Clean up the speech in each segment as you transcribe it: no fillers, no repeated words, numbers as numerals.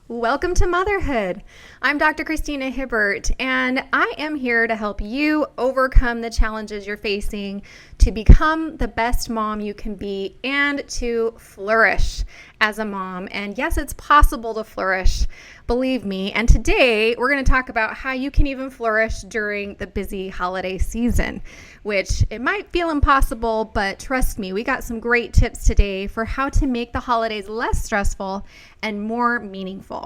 Welcome to Motherhood. I'm Dr. Christina Hibbert, and I am here to help you overcome the challenges you're facing to become the best mom you can be and to flourish as a mom. And yes, it's possible to flourish, believe me. And today we're going to talk about how you can even flourish during the busy holiday season, which it might feel impossible, but trust me, we got some great tips today for how to make the holidays less stressful and more meaningful.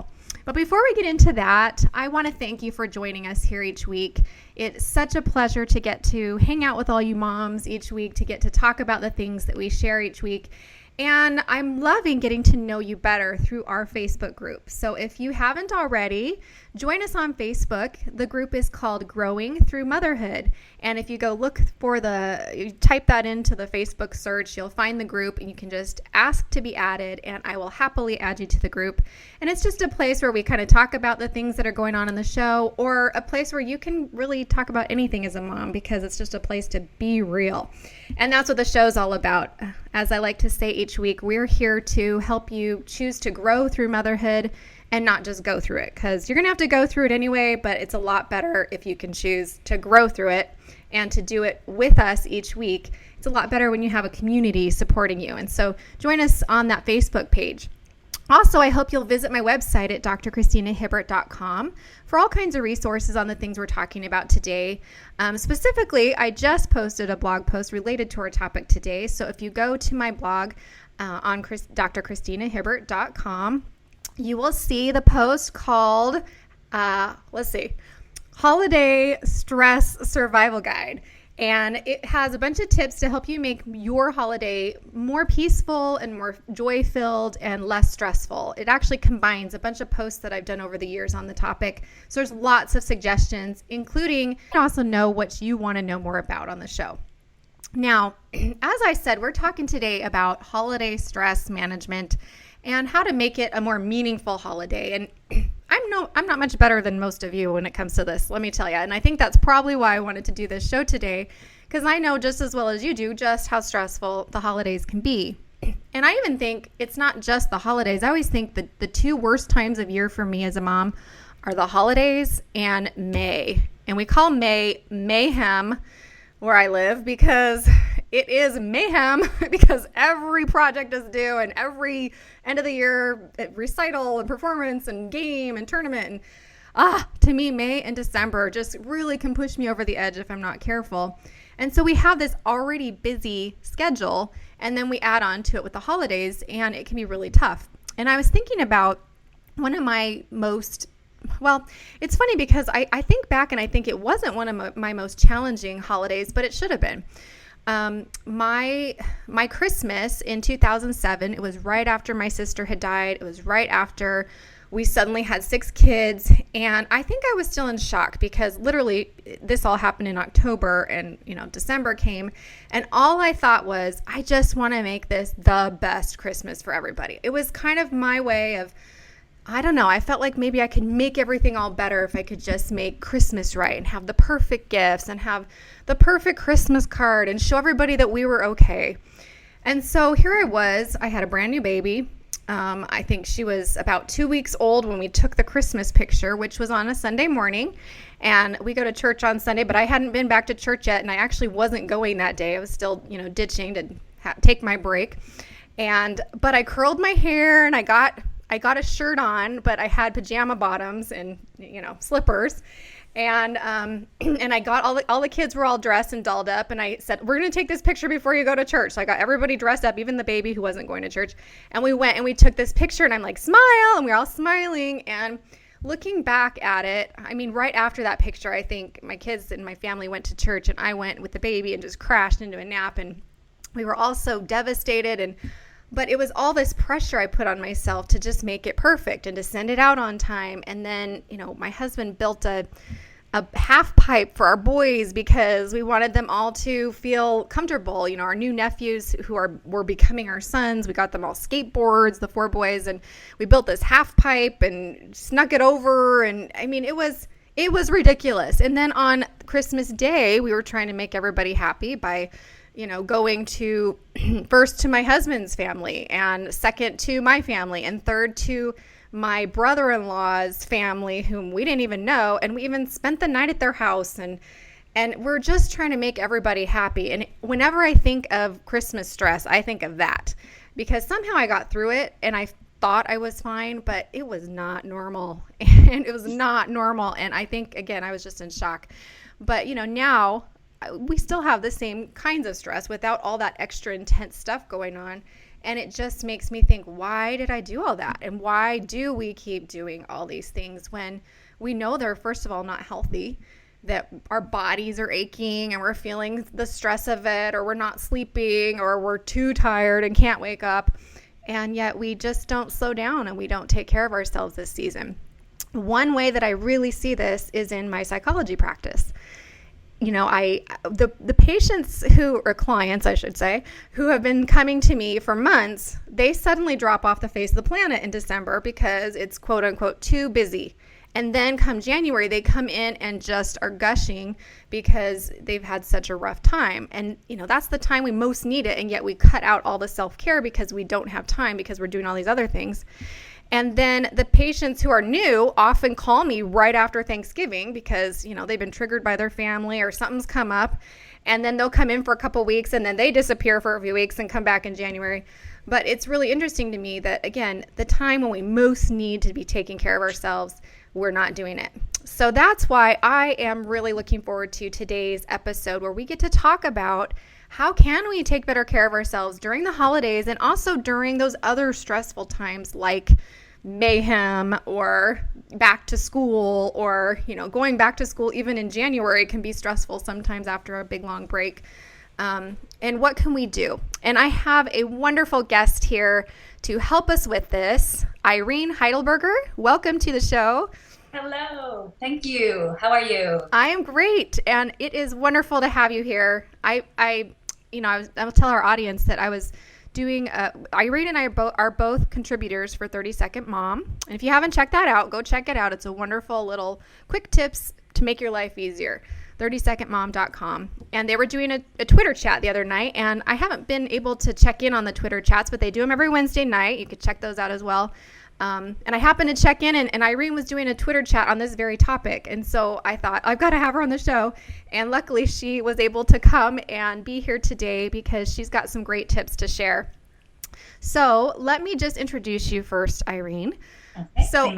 But before we get into that, I want to thank you for joining us here each week. It's such a pleasure to get to hang out with all you moms each week, to get to talk about the things that we share each week. And I'm loving getting to know you better through our Facebook group. So if you haven't already, join us on Facebook. The group is called Growing Through Motherhood. And if you go look for you type that into the Facebook search, you'll find the group and you can just ask to be added and I will happily add you to the group. And it's just a place where we kind of talk about the things that are going on in the show, or a place where you can really talk about anything as a mom, because it's just a place to be real. And that's what the show's all about. As I like to say each week, we're here to help you choose to grow through motherhood and not just go through it, because you're going to have to go through it anyway, but it's a lot better if you can choose to grow through it and to do it with us each week. It's a lot better when you have a community supporting you. And so join us on that Facebook page. Also, I hope you'll visit my website at drchristinahibbert.com for all kinds of resources on the things we're talking about today. Specifically, I just posted a blog post related to our topic today. So if you go to my blog on drchristinahibbert.com, you will see the post called, Holiday Stress Survival Guide. And it has a bunch of tips to help you make your holiday more peaceful and more joy-filled and less stressful. It actually combines a bunch of posts that I've done over the years on the topic. So there's lots of suggestions, including also know what you want to know more about on the show. Now, as I said, we're talking today about holiday stress management and how to make it a more meaningful holiday. And I'm not much better than most of you when it comes to this, let me tell you. And I think that's probably why I wanted to do this show today, because I know just as well as you do just how stressful the holidays can be. And I even think it's not just the holidays. I always think that the two worst times of year for me as a mom are the holidays and May. And we call May mayhem where I live, because it is mayhem because every project is due and every end of the year recital and performance and game and tournament. And to me, May and December just really can push me over the edge if I'm not careful. And so we have this already busy schedule, and then we add on to it with the holidays, and it can be really tough. And I was thinking about one of my it's funny because I think back and I think it wasn't one of my most challenging holidays, but it should have been. My Christmas in 2007, it was right after my sister had died. It was right after we suddenly had 6 kids. And I think I was still in shock because literally this all happened in October, and, December came, and all I thought was, I just want to make this the best Christmas for everybody. It was kind of my way of, I don't know, I felt like maybe I could make everything all better if I could just make Christmas right and have the perfect gifts and have the perfect Christmas card and show everybody that we were okay. And so here I was, I had a brand new baby. I think she was about 2 weeks old when we took the Christmas picture, which was on a Sunday morning. And we go to church on Sunday, but I hadn't been back to church yet, and I actually wasn't going that day. I was still, ditching to take my break. But I curled my hair and I got a shirt on, but I had pajama bottoms and, slippers. And I got all the kids were all dressed and dolled up, and I said, we're going to take this picture before you go to church. So I got everybody dressed up, even the baby who wasn't going to church. And we went and we took this picture, and I'm like, smile. And we're all smiling. And looking back at it, right after that picture, I think my kids and my family went to church, and I went with the baby and just crashed into a nap. And we were all so devastated. But it was all this pressure I put on myself to just make it perfect and to send it out on time. And then, my husband built a half pipe for our boys because we wanted them all to feel comfortable. Our new nephews who were becoming our sons, we got them all skateboards, the 4 boys, and we built this half pipe and snuck it over. And it was ridiculous. And then on Christmas Day, we were trying to make everybody happy by going first to my husband's family, and second to my family, and third to my brother-in-law's family, whom we didn't even know, and we even spent the night at their house, and we're just trying to make everybody happy. And whenever I think of Christmas stress, I think of that, because somehow I got through it and I thought I was fine, but it was not normal. And it was not normal. And I think, again, I was just in shock. But, now we still have the same kinds of stress without all that extra intense stuff going on. And it just makes me think, why did I do all that? And why do we keep doing all these things when we know they're, first of all, not healthy, that our bodies are aching and we're feeling the stress of it, or we're not sleeping, or we're too tired and can't wake up. And yet we just don't slow down and we don't take care of ourselves this season. One way that I really see this is in my psychology practice. The patients or clients, I should say, who have been coming to me for months, they suddenly drop off the face of the planet in December because it's quote unquote too busy. And then come January, they come in and just are gushing because they've had such a rough time. And, that's the time we most need it. And yet we cut out all the self-care because we don't have time because we're doing all these other things. And then the patients who are new often call me right after Thanksgiving because, they've been triggered by their family or something's come up. And then they'll come in for a couple weeks and then they disappear for a few weeks and come back in January. But it's really interesting to me that, again, the time when we most need to be taking care of ourselves, we're not doing it. So that's why I am really looking forward to today's episode, where we get to talk about how can we take better care of ourselves during the holidays and also during those other stressful times like mayhem or back to school, or, going back to school even in January can be stressful sometimes after a big long break. And what can we do? And I have a wonderful guest here to help us with this, Eirene Heidelberger. Welcome to the show. Hello. Thank you. How are you? I am great, and it is wonderful to have you here. I'll tell our audience that I was doing. Eirene and I are both contributors for 30-Second Mom, and if you haven't checked that out, go check it out. It's a wonderful little quick tips to make your life easier. 30secondmom.com. And they were doing a Twitter chat the other night, and I haven't been able to check in on the Twitter chats, but they do them every Wednesday night. You could check those out as well. And I happened to check in, and Eirene was doing a Twitter chat on this very topic. And so I thought, I've got to have her on the show. And luckily she was able to come and be here today because she's got some great tips to share. So let me just introduce you first, Eirene. Okay, so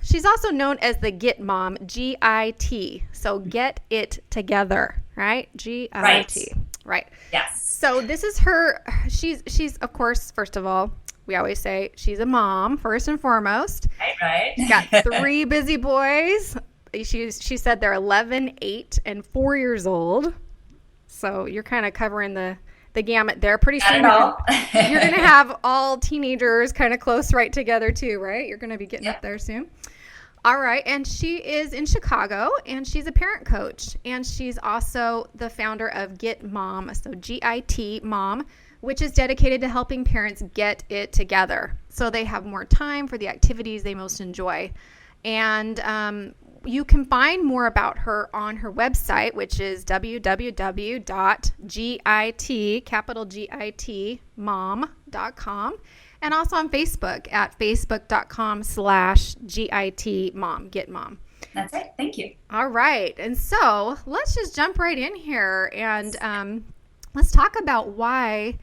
she's also known as the GIT Mom, GIT. So get it together, right? GIT. Right. Yes. So this is she's of course, first of all, we always say she's a mom first and foremost. Right. Got 3 busy boys. She said they're 11, 8, and 4 years old. So you're kind of covering the gamut there. Pretty soon you're going to have all teenagers kind of close right together too, right? You're going to be getting up there soon. All right. And she is in Chicago, and she's a parent coach, and she's also the founder of GIT Mom, so GIT Mom, which is dedicated to helping parents get it together so they have more time for the activities they most enjoy. And you can find more about her on her website, which is www.gitmom.com, and also on Facebook at facebook.com/GIT Mom, GIT Mom. That's it. Thank you. All right. And so let's just jump right in here and let's talk about why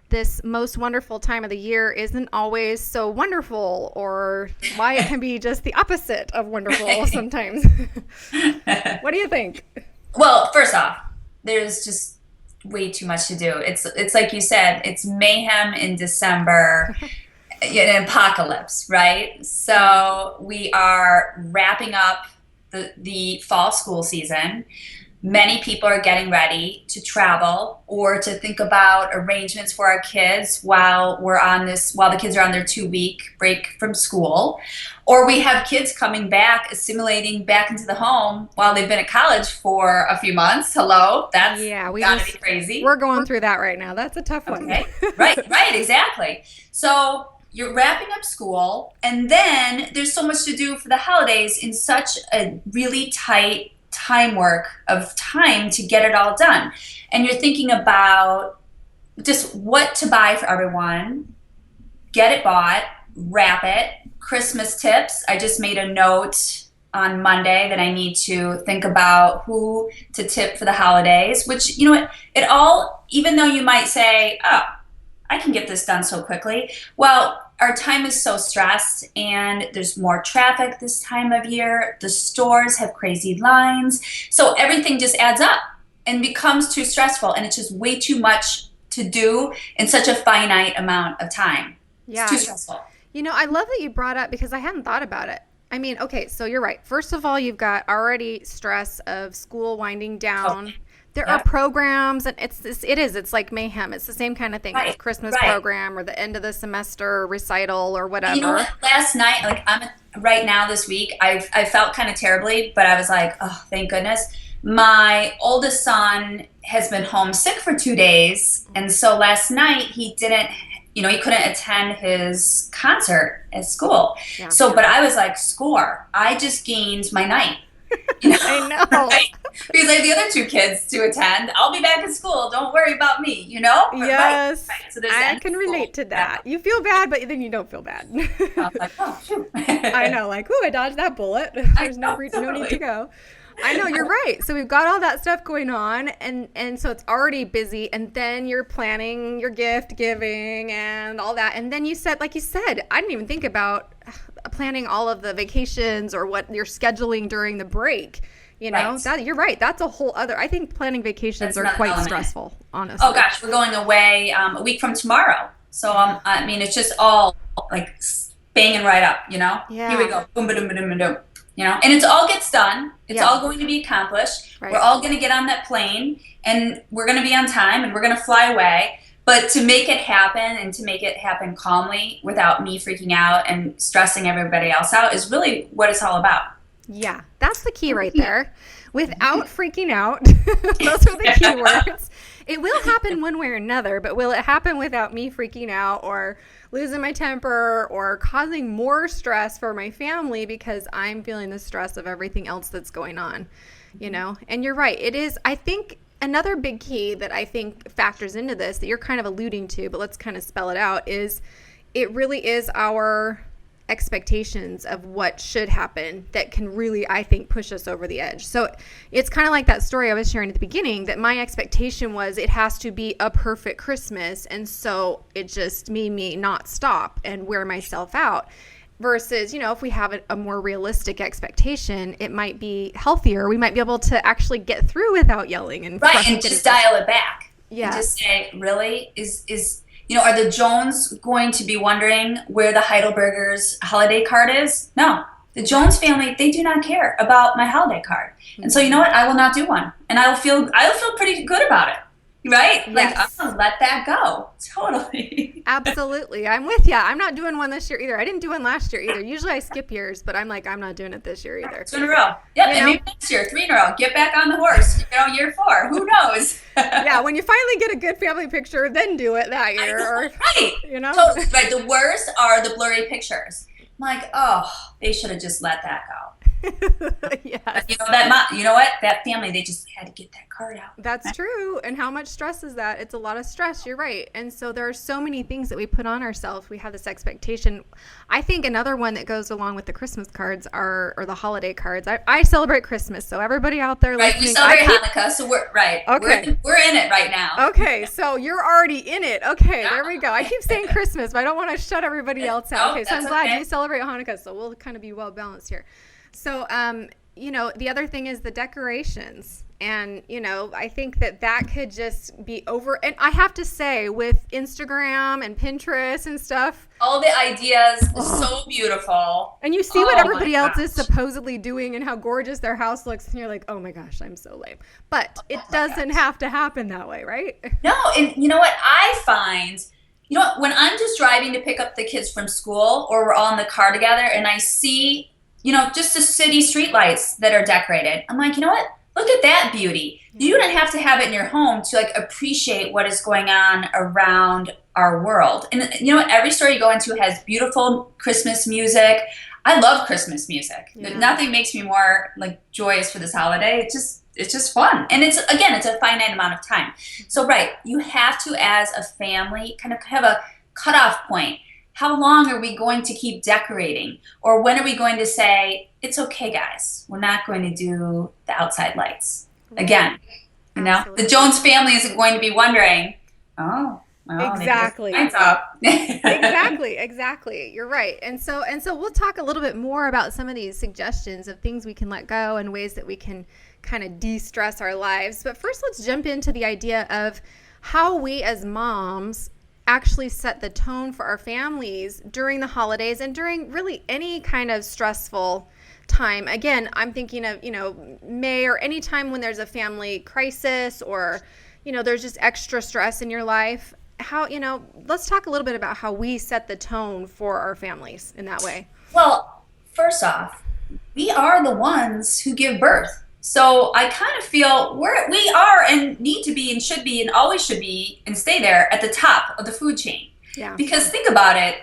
this most wonderful time of the year isn't always so wonderful, or why it can be just the opposite of wonderful sometimes. What do you think? Well, first off, there's just way too much to do. It's like you said, it's mayhem in December, an apocalypse, right? So we are wrapping up the fall school season. Many people are getting ready to travel or to think about arrangements for our kids while the kids are on their 2-week break from school. Or we have kids coming back, assimilating back into the home while they've been at college for a few months. Hello, that's gotta be crazy. We're going through that right now. That's a tough one. Okay, right, exactly. So you're wrapping up school, and then there's so much to do for the holidays in such a really tight time to get it all done. And you're thinking about just what to buy for everyone, get it bought, wrap it. Christmas tips. I just made a note on Monday that I need to think about who to tip for the holidays, which, you know what, it all, even though you might say, oh, I can get this done so quickly. Well, our time is so stressed and there's more traffic this time of year. The stores have crazy lines. So everything just adds up and becomes too stressful, and it's just way too much to do in such a finite amount of time. Yeah. It's too stressful. You know, I love that you brought up, because I hadn't thought about it. I mean, okay, so you're right. First of all, you've got already stress of school winding down. Okay. There Yeah. are programs, and it's like mayhem. It's the same kind of thing. Right, It's Christmas right. program or the end of the semester recital or whatever. You know what? Last night, like right now this week, I felt kind of terribly, but I was like, oh, thank goodness. My oldest son has been homesick for 2 days, and so last night he couldn't attend his concert at school. Yeah. So, but I was like, score! I just gained my night. You know? I know. Right? Because I have the other 2 kids to attend. I'll be back at school. Don't worry about me, you know? Yes. Right. So there's I that can school. relate to that. You feel bad, but then you don't feel bad. I was like, oh, shoot. I know, like, ooh, I dodged that bullet. There's no need totally. to go. I know, you're right. So we've got all that stuff going on, and so it's already busy, and then you're planning your gift giving and all that. And then like you said, I didn't even think about planning all of the vacations or what you're scheduling during the break. You know, Right. that you're right. That's a whole other, I think planning vacations That's are another quite element. stressful, honestly. Oh gosh, we're going away a week from tomorrow. So I mean, it's just all like banging right up, you know? Yeah. Here we go. Boom, ba-doom, ba-doom, ba-doom. You know? And it all gets done. It's Yeah. all going to be accomplished. Right. We're all going to get on that plane and we're going to be on time and we're going to fly away. But to make it happen and to make it happen calmly without me freaking out and stressing everybody else out is really what it's all about. Yeah, that's the key right there. Without freaking out, those are the key words. It will happen one way or another, but will it happen without me freaking out or losing my temper or causing more stress for my family because I'm feeling the stress of everything else that's going on, you know? And you're right. It is, I think, another big key that I think factors into this that you're kind of alluding to, but let's kind of spell it out, is it really is our expectations of what should happen that can really, I think, push us over the edge. So it's kind of like that story I was sharing at the beginning, that my expectation was it has to be a perfect Christmas, and so it just made me not stop and wear myself out. Versus, you know, if we have a more realistic expectation, it might be healthier. We might be able to actually get through without yelling and Right, and just dial it back. Yeah. And just say, really? Is you know, are the Jones going to be wondering where the Heidelberger's holiday card is? No. The Jones family, they do not care about my holiday card. And so you know what? I will not do one. And I'll feel pretty good about it. Right? Like, Yes. I'm gonna let that go. Totally. Absolutely. I'm with you. I'm not doing one this year either. I didn't do one last year either. Usually I skip years, but I'm like, I'm not doing it this year either. 2 in a row. Yep, You and know? maybe next year, 3 in a row. Get back on the horse. You know, year 4. Who knows? Yeah, when you finally get a good family picture, then do it that year. Or, Right. you know? Totally. Right. The worst are the blurry pictures. I'm like, oh, they should have just let that go. Yes. You know what? That family, they just had to get that card out. That's true. And how much stress is that? It's a lot of stress. You're right. And so there are so many things that we put on ourselves. We have this expectation. I think another one that goes along with the Christmas cards or the holiday cards. I celebrate Christmas. So everybody out there Right. We listening, celebrate Hanukkah, so we're right. Okay. We're in it right now. Okay, so you're already in it. Okay, there we go. I keep saying Christmas, but I don't want to shut everybody else out. No, Okay, so I'm that's glad okay. you celebrate Hanukkah, so we'll kind of be well balanced here. So, you know, the other thing is the decorations. And, you know, I think that could just be over. And I have to say, with Instagram and Pinterest and stuff, All the ideas, so beautiful. and you see Oh what my everybody else is gosh. supposedly doing and how gorgeous their house looks, and you're like, oh my gosh, I'm so lame. But it Oh my doesn't gosh. have to happen that way, right? No, and you know what I find? You know what? When I'm just driving to pick up the kids from school, or we're all in the car together, and I see, you know, just the city streetlights that are decorated, I'm like, you know what? Look at that beauty. You don't have to have it in your home to like appreciate what is going on around our world. And you know what? Every store you go into has beautiful Christmas music. I love Christmas music. Yeah. Nothing makes me more like joyous for this holiday. It's just fun. And it's a finite amount of time. So right, you have to, as a family, kind of have a cutoff point. how long are we going to keep decorating? Or when are we going to say, it's okay, guys, we're not going to do the outside lights again? The Jones family isn't going to be wondering, oh, well, exactly. Lights up. Exactly. You're right. And so we'll talk a little bit more about some of these suggestions of things we can let go and ways that we can kind of de-stress our lives. But first, let's jump into the idea of how we as moms actually set the tone for our families during the holidays and during really any kind of stressful time. Again, I'm thinking of, May or any time when there's a family crisis or, there's just extra stress in your life. How, let's talk a little bit about how we set the tone for our families in that way. Well, first off, we are the ones who give birth. So I kind of feel we are and need to be and should be and always should be and stay there at the top of the food chain. Yeah. Because think about it,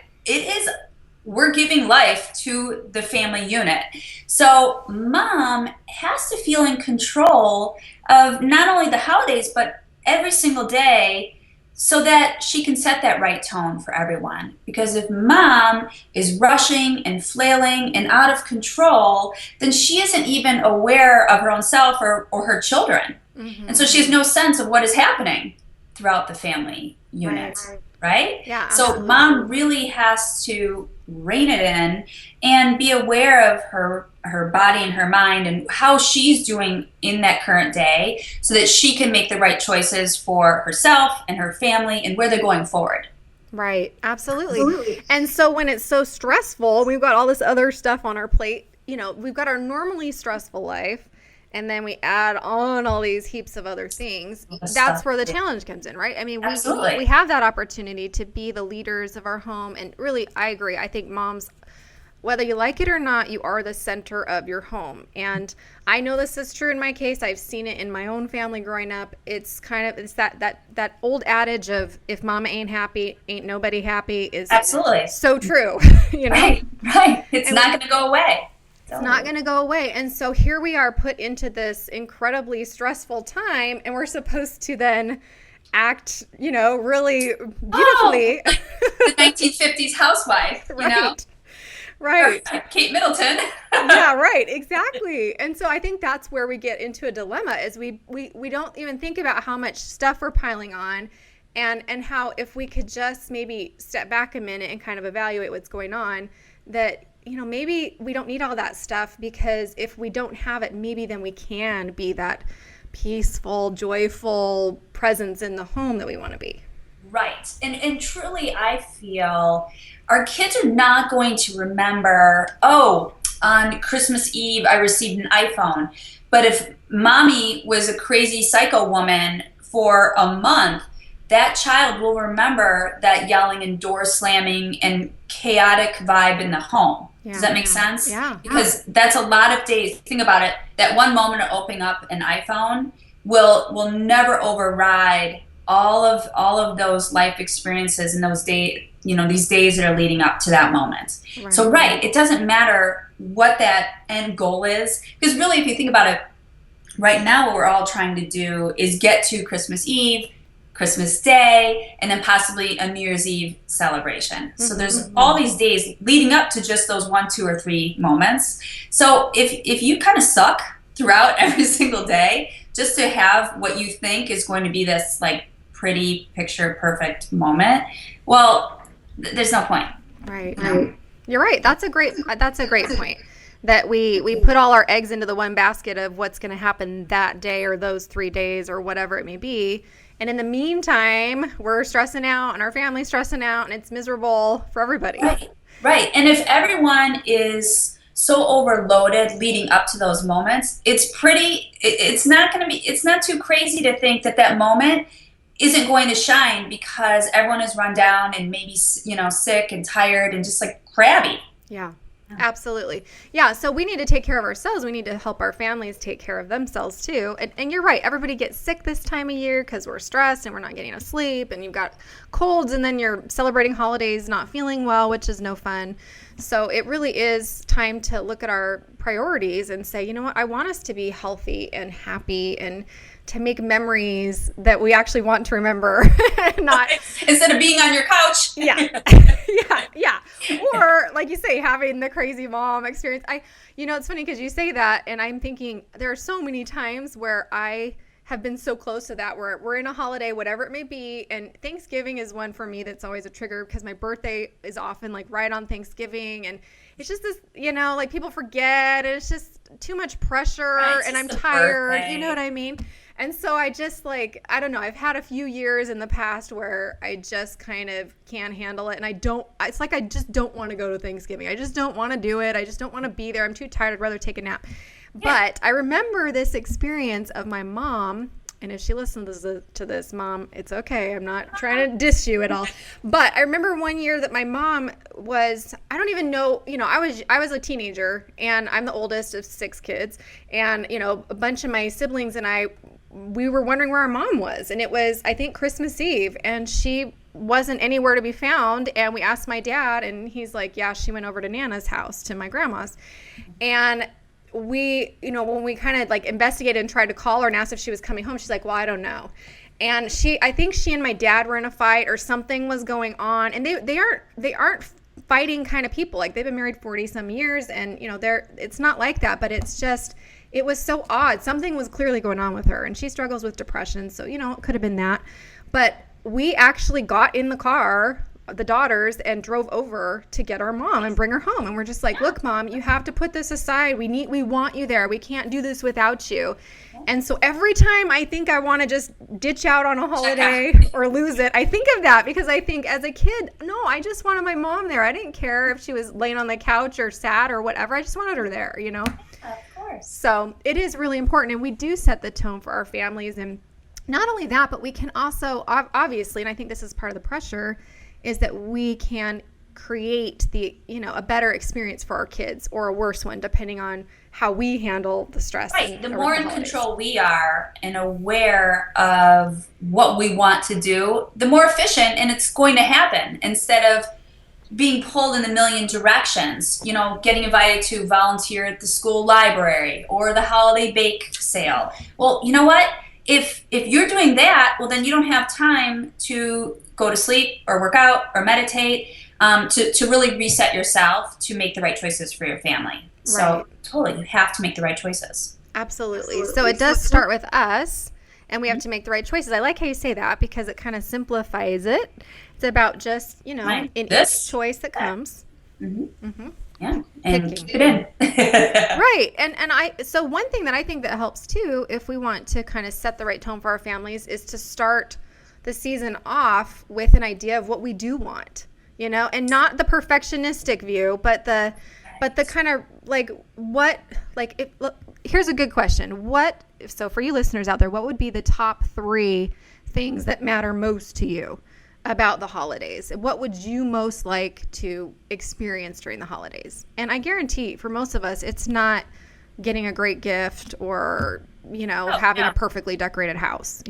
we're giving life to the family unit. So mom has to feel in control of not only the holidays, but every single day, so that she can set that right tone for everyone. Because if mom is rushing and flailing and out of control, then she isn't even aware of her own self or her children. Mm-hmm. And so she has no sense of what is happening throughout the family unit, right? Yeah. So mom really has to rein it in and be aware of her body and her mind and how she's doing in that current day so that she can make the right choices for herself and her family and where they're going forward. Right. Absolutely. And so when it's so stressful, we've got all this other stuff on our plate, we've got our normally stressful life, and then we add on all these heaps of other things. That's where the challenge comes in, right? I mean, we have that opportunity to be the leaders of our home. And really, I agree. I think moms, whether you like it or not, you are the center of your home. And I know this is true in my case. I've seen it in my own family growing up. It's that old adage of if mama ain't happy, ain't nobody happy is absolutely so true. Right. It's not going to go away. It's not going to go away. And so here we are put into this incredibly stressful time, and we're supposed to then act, really beautifully. The 1950s housewife, Right. Kate Middleton. Yeah, right. Exactly. And so I think that's where we get into a dilemma is we don't even think about how much stuff we're piling on and how if we could just maybe step back a minute and kind of evaluate what's going on, that maybe we don't need all that stuff, because if we don't have it, maybe then we can be that peaceful, joyful presence in the home that we want to be. Right. And truly, I feel our kids are not going to remember, on Christmas Eve, I received an iPhone. But if mommy was a crazy psycho woman for a month, that child will remember that yelling and door slamming and chaotic vibe in the home. Yeah. Does that make sense? Yeah. Because that's a lot of days. Think about it. That one moment of opening up an iPhone will never override all of those life experiences and those days, these days that are leading up to that moment. Right. So, it doesn't matter what that end goal is. Because really, if you think about it, right now what we're all trying to do is get to Christmas Eve, Christmas Day, and then possibly a New Year's Eve celebration. Mm-hmm. So there's all these days leading up to just those 1, 2, or 3 moments. So if you kind of suck throughout every single day, just to have what you think is going to be this pretty picture perfect moment, well, there's no point. Right. You're right. That's a great point. That we put all our eggs into the one basket of what's going to happen that day or those 3 days or whatever it may be. And in the meantime, we're stressing out and our family's stressing out and it's miserable for everybody. Right. And if everyone is so overloaded leading up to those moments, it's not too crazy to think that moment isn't going to shine because everyone is run down and maybe, sick and tired and just crabby. Yeah. Absolutely. Yeah. So we need to take care of ourselves. We need to help our families take care of themselves too. And you're right. Everybody gets sick this time of year because we're stressed and we're not getting enough sleep and you've got colds and then you're celebrating holidays not feeling well, which is no fun. So it really is time to look at our priorities and say, you know what, I want us to be healthy and happy and to make memories that we actually want to remember. Not instead of being on your couch. Yeah. Yeah. Or like you say, having the crazy mom experience. It's funny because you say that, and I'm thinking there are so many times where I have been so close to that, where we're in a holiday, whatever it may be. And Thanksgiving is one for me that's always a trigger because my birthday is often like right on Thanksgiving. And it's just this, like people forget. And it's just too much pressure, Right, and I'm just a tired. birthday. You know what I mean? And so I just I don't know, I've had a few years in the past where I just kind of can't handle it. And it's like I just don't want to go to Thanksgiving. I just don't want to do it. I just don't want to be there. I'm too tired. I'd rather take a nap. But I remember this experience of my mom. And if she listens to this, Mom, it's okay. I'm not trying to diss you at all. But I remember one year that my mom was, I don't even know, I was a teenager, and I'm the oldest of 6 kids. And, a bunch of my siblings and we were wondering where our mom was. And it was, I think, Christmas Eve. And she wasn't anywhere to be found. And we asked my dad, and he's like, yeah, she went over to Nana's house, to my grandma's. And we, when we kind of like investigated and tried to call her and asked if she was coming home, she's like, well, I don't know. And I think she and my dad were in a fight, or something was going on. And they aren't fighting kind of people. Like, they've been married 40 some years, and it's not like that, but it's just, it was so odd. Something was clearly going on with her, and she struggles with depression. So, it could have been that. But we actually got in the car, the daughters, and drove over to get our mom and bring her home. And we're just like, look, Mom, you have to put this aside. We want you there. We can't do this without you. And so every time I think I want to just ditch out on a holiday or lose it, I think of that, because I think as a kid, no, I just wanted my mom there. I didn't care if she was laying on the couch or sad or whatever. I just wanted her there, Of course. So it is really important. And we do set the tone for our families. And not only that, but we can also, obviously, and I think this is part of the pressure, is that we can create a better experience for our kids, or a worse one, depending on how we handle the stress. Right. The more in control we are and aware of what we want to do, the more efficient and it's going to happen, instead of being pulled in a million directions, getting invited to volunteer at the school library or the holiday bake sale. Well, you know what? If you're doing that, well, then you don't have time to go to sleep or work out or meditate, to really reset yourself to make the right choices for your family. Right. So totally, you have to make the right choices. Absolutely. So it does start with us, and we have to make the right choices. I like how you say that, because it kind of simplifies it. It's about just, in each choice that comes. Mm-hmm. Mm-hmm. Yeah, and keep it in. Right. So one thing that I think that helps too, if we want to kind of set the right tone for our families, is to start the season off with an idea of what we do want, and not the perfectionistic view, but the kind of here's a good question. So for you listeners out there, what would be the top 3 things that matter most to you about the holidays? What would you most like to experience during the holidays? And I guarantee for most of us, it's not getting a great gift or, having a perfectly decorated house,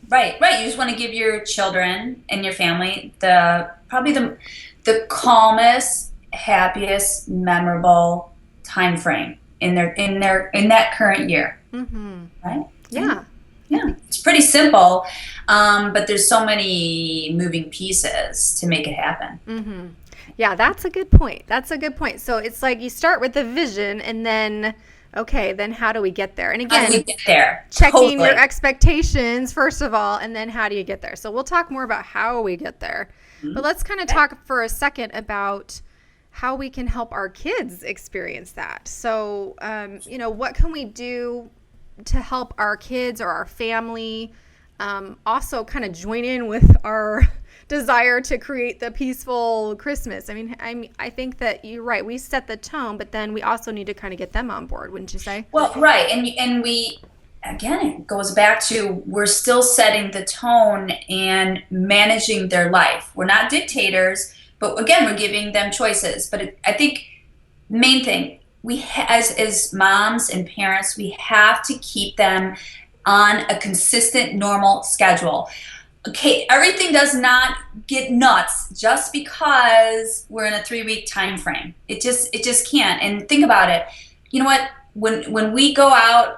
Right. You just want to give your children and your family probably the calmest, happiest, memorable time frame in that current year. Mm-hmm. Right? Yeah. Yeah. It's pretty simple, but there's so many moving pieces to make it happen. Mm-hmm. Yeah, that's a good point. So it's like you start with the vision, and then, okay, then how do we get there? And again, how do we get there? Checking your expectations, first of all, and then how do you get there? So we'll talk more about how we get there. Mm-hmm. But let's kind of talk for a second about how we can help our kids experience that. So, what can we do to help our kids or our family also kind of join in with our desire to create the peaceful Christmas? I think that you're right. We set the tone, but then we also need to kind of get them on board, wouldn't you say? Well, right. And we, again, it goes back to, we're still setting the tone and managing their life. We're not dictators, but again, we're giving them choices. But I think main thing, as moms and parents, we have to keep them on a consistent, normal schedule. Okay, everything does not get nuts just because we're in a 3-week time frame. It just can't. And think about it. You know what? When we go out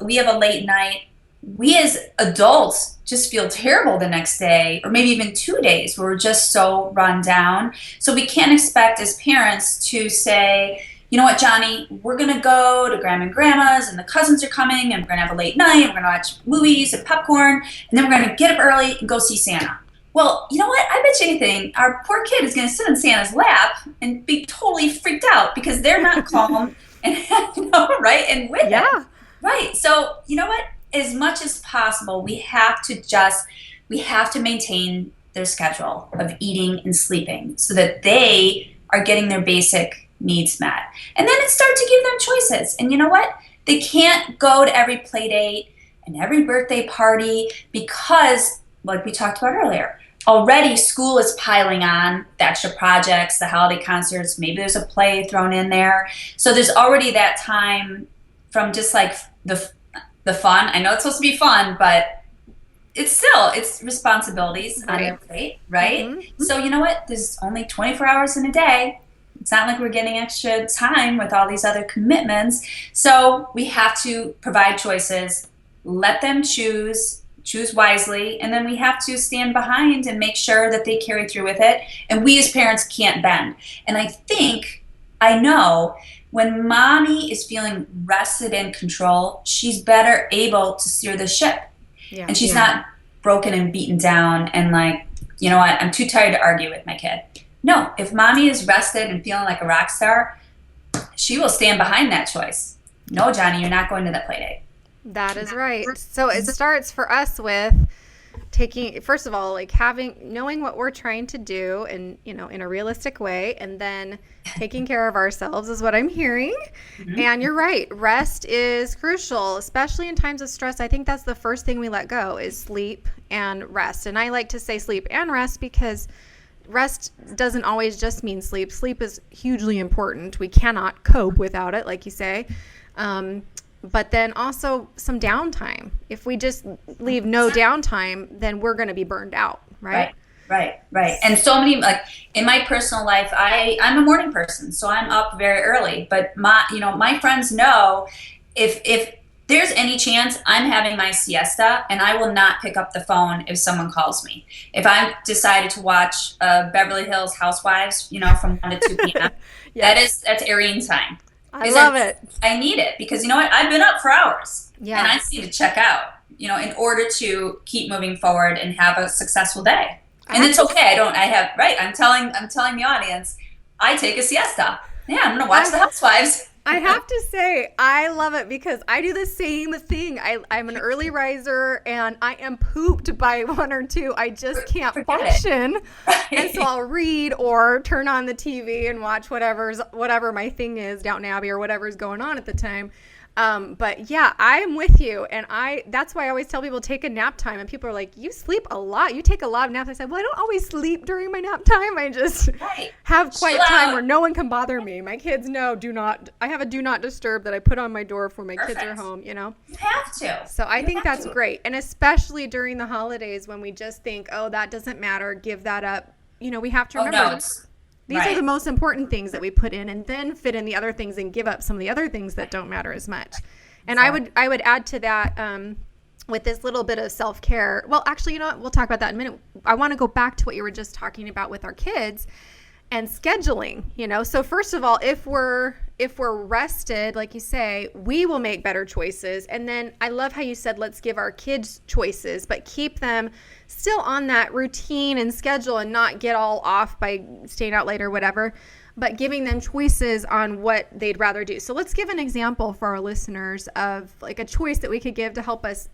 we have a late night we as adults just feel terrible the next day, or maybe even 2 days, where we're just so run down. So we can't expect as parents to say, you know what, Johnny, we're going to go to grandma and grandma's and the cousins are coming and we're going to have a late night and we're going to watch movies and popcorn and then we're going to get up early and go see Santa. Well, you know what? I bet you anything, our poor kid is going to sit in Santa's lap and be totally freaked out because they're not calm and, right? And with it. Right. So, you know what? As much as possible, we have to maintain their schedule of eating and sleeping so that they are getting their basic needs met. And then it starts to give them choices. And you know what? They can't go to every play date and every birthday party because, like we talked about earlier, already school is piling on the extra projects, the holiday concerts, maybe there's a play thrown in there. So there's already that time from just like the fun. I know it's supposed to be fun, but it's responsibilities on their plate, right? Mm-hmm. So you know what? There's only 24 hours in a day. It's not like we're getting extra time with all these other commitments. So we have to provide choices, let them choose wisely, and then we have to stand behind and make sure that they carry through with it. And we as parents can't bend. And I know when mommy is feeling rested and control, she's better able to steer the ship. Yeah, and she's not broken and beaten down and like, you know what, I'm too tired to argue with my kid. No, if mommy is rested and feeling like a rock star, she will stand behind that choice. No, Johnny, you're not going to that play date. That is right. So it starts for us with first of all, like knowing what we're trying to do and, in a realistic way, and then taking care of ourselves is what I'm hearing. Mm-hmm. And you're right. Rest is crucial, especially in times of stress. I think that's the first thing we let go is sleep and rest. And I like to say sleep and rest because rest doesn't always just mean sleep. Sleep is hugely important. We cannot cope without it, like you say. But then also some downtime. If we just leave no downtime, then we're going to be burned out, right? Right. And so many, like in my personal life, I'm a morning person, so I'm up very early. But my friends know if there's any chance, I'm having my siesta, and I will not pick up the phone if someone calls me. If I decided to watch Beverly Hills Housewives, from 1 to 2 p.m., yes. that's Eirene time. I love it. I need it because you know what? I've been up for hours, and I just need to check out, in order to keep moving forward and have a successful day. And it's okay. I'm telling the audience, I take a siesta. Yeah, I'm going to watch the Housewives. I have to say, I love it because I do the same thing. I'm an early riser and I am pooped by 1 or 2. I just can't function. Right. And so I'll read or turn on the TV and watch whatever my thing is, Downton Abbey or whatever's going on at the time. But yeah, I'm with you. And that's why I always tell people take a nap time. And people are like, you sleep a lot. You take a lot of naps. I said, well, I don't always sleep during my nap time. I just have quiet time where no one can bother me. My kids know I have a do not disturb that I put on my door for my kids are home, You have to. So I think that's great. And especially during the holidays when we just think, oh, that doesn't matter. Give that up. We have to remember. These are the most important things that we put in and then fit in the other things and give up some of the other things that don't matter as much. And I would add to that with this little bit of self-care. Well, actually, you know what? We'll talk about that in a minute. I want to go back to what you were just talking about with our kids and scheduling, So first of all, if we're rested, like you say, we will make better choices. And then I love how you said, let's give our kids choices, but keep them still on that routine and schedule and not get all off by staying out late or whatever, but giving them choices on what they'd rather do. So let's give an example for our listeners of like a choice that we could give to help us,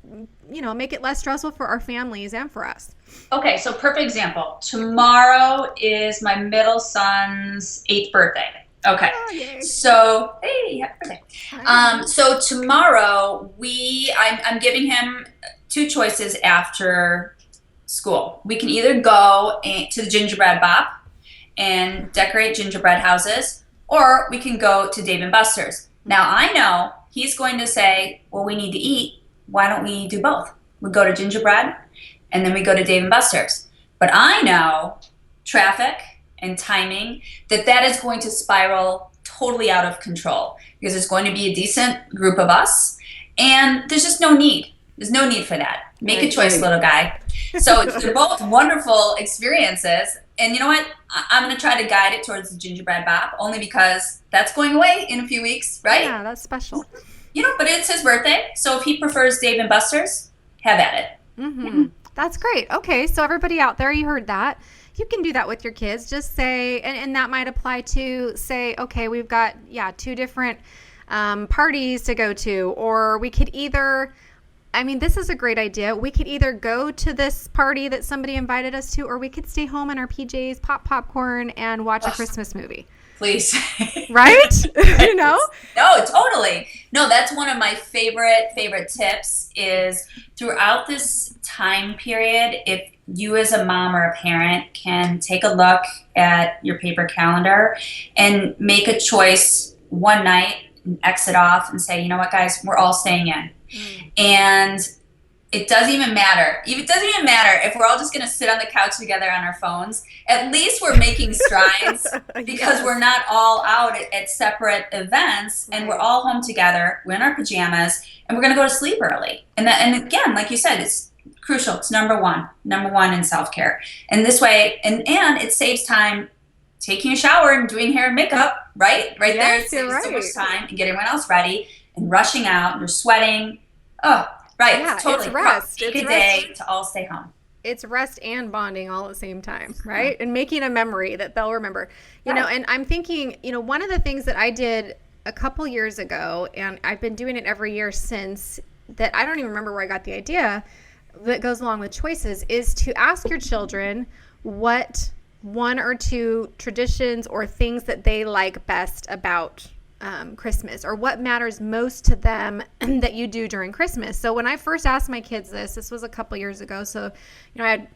make it less stressful for our families and for us. Okay, so perfect example. Tomorrow is my middle son's 8th birthday. Okay, so hey, happy birthday. So tomorrow I'm giving him 2 choices after school. We can either go to the gingerbread bop and decorate gingerbread houses, or we can go to Dave & Buster's. Now I know he's going to say, well, we need to eat. Why don't we do both? We go to gingerbread and then we go to Dave & Buster's. But I know traffic and timing that is going to spiral totally out of control because there's going to be a decent group of us and there's just no need. There's no need for that. Make a Right. choice, little guy. So they're both wonderful experiences. And you know what? I'm going to try to guide it towards the gingerbread bop, only because that's going away in a few weeks, right? Yeah, that's special. But it's his birthday. So if he prefers Dave and Buster's, have at it. Mm-hmm. That's great. Okay, so everybody out there, you heard that. You can do that with your kids. Just say, and that might apply to, say, okay, we've got, 2 different parties to go to, or we could either, this is a great idea. We could either go to this party that somebody invited us to, or we could stay home in our PJs, pop popcorn, and watch a Christmas movie. Please. Right? No, totally. No, that's one of my favorite tips is throughout this time period, if you as a mom or a parent can take a look at your paper calendar and make a choice one night and exit off and say, you know what, guys, we're all staying in. And it doesn't even matter. It doesn't even matter if we're all just going to sit on the couch together on our phones. At least we're making strides because we're not all out at separate events, and we're all home together. We're in our pajamas, and we're going to go to sleep early. And again, like you said, it's crucial. It's number one in self-care. And this way, and it saves time taking a shower and doing hair and makeup, right? Right there, it saves so much time and get everyone else ready and rushing out and you're sweating. Oh, right. Yeah, totally. it's rest. Take It's a day to all stay home. It's rest and bonding all at the same time, right? And making a memory that they'll remember. You know, and I'm thinking, one of the things that I did a couple years ago, and I've been doing it every year since, that I don't even remember where I got the idea, that goes along with choices, is to ask your children what 1 or 2 traditions or things that they like best about Christmas, or what matters most to them that you do during Christmas. So when I first asked my kids this was a couple years ago. So, I had,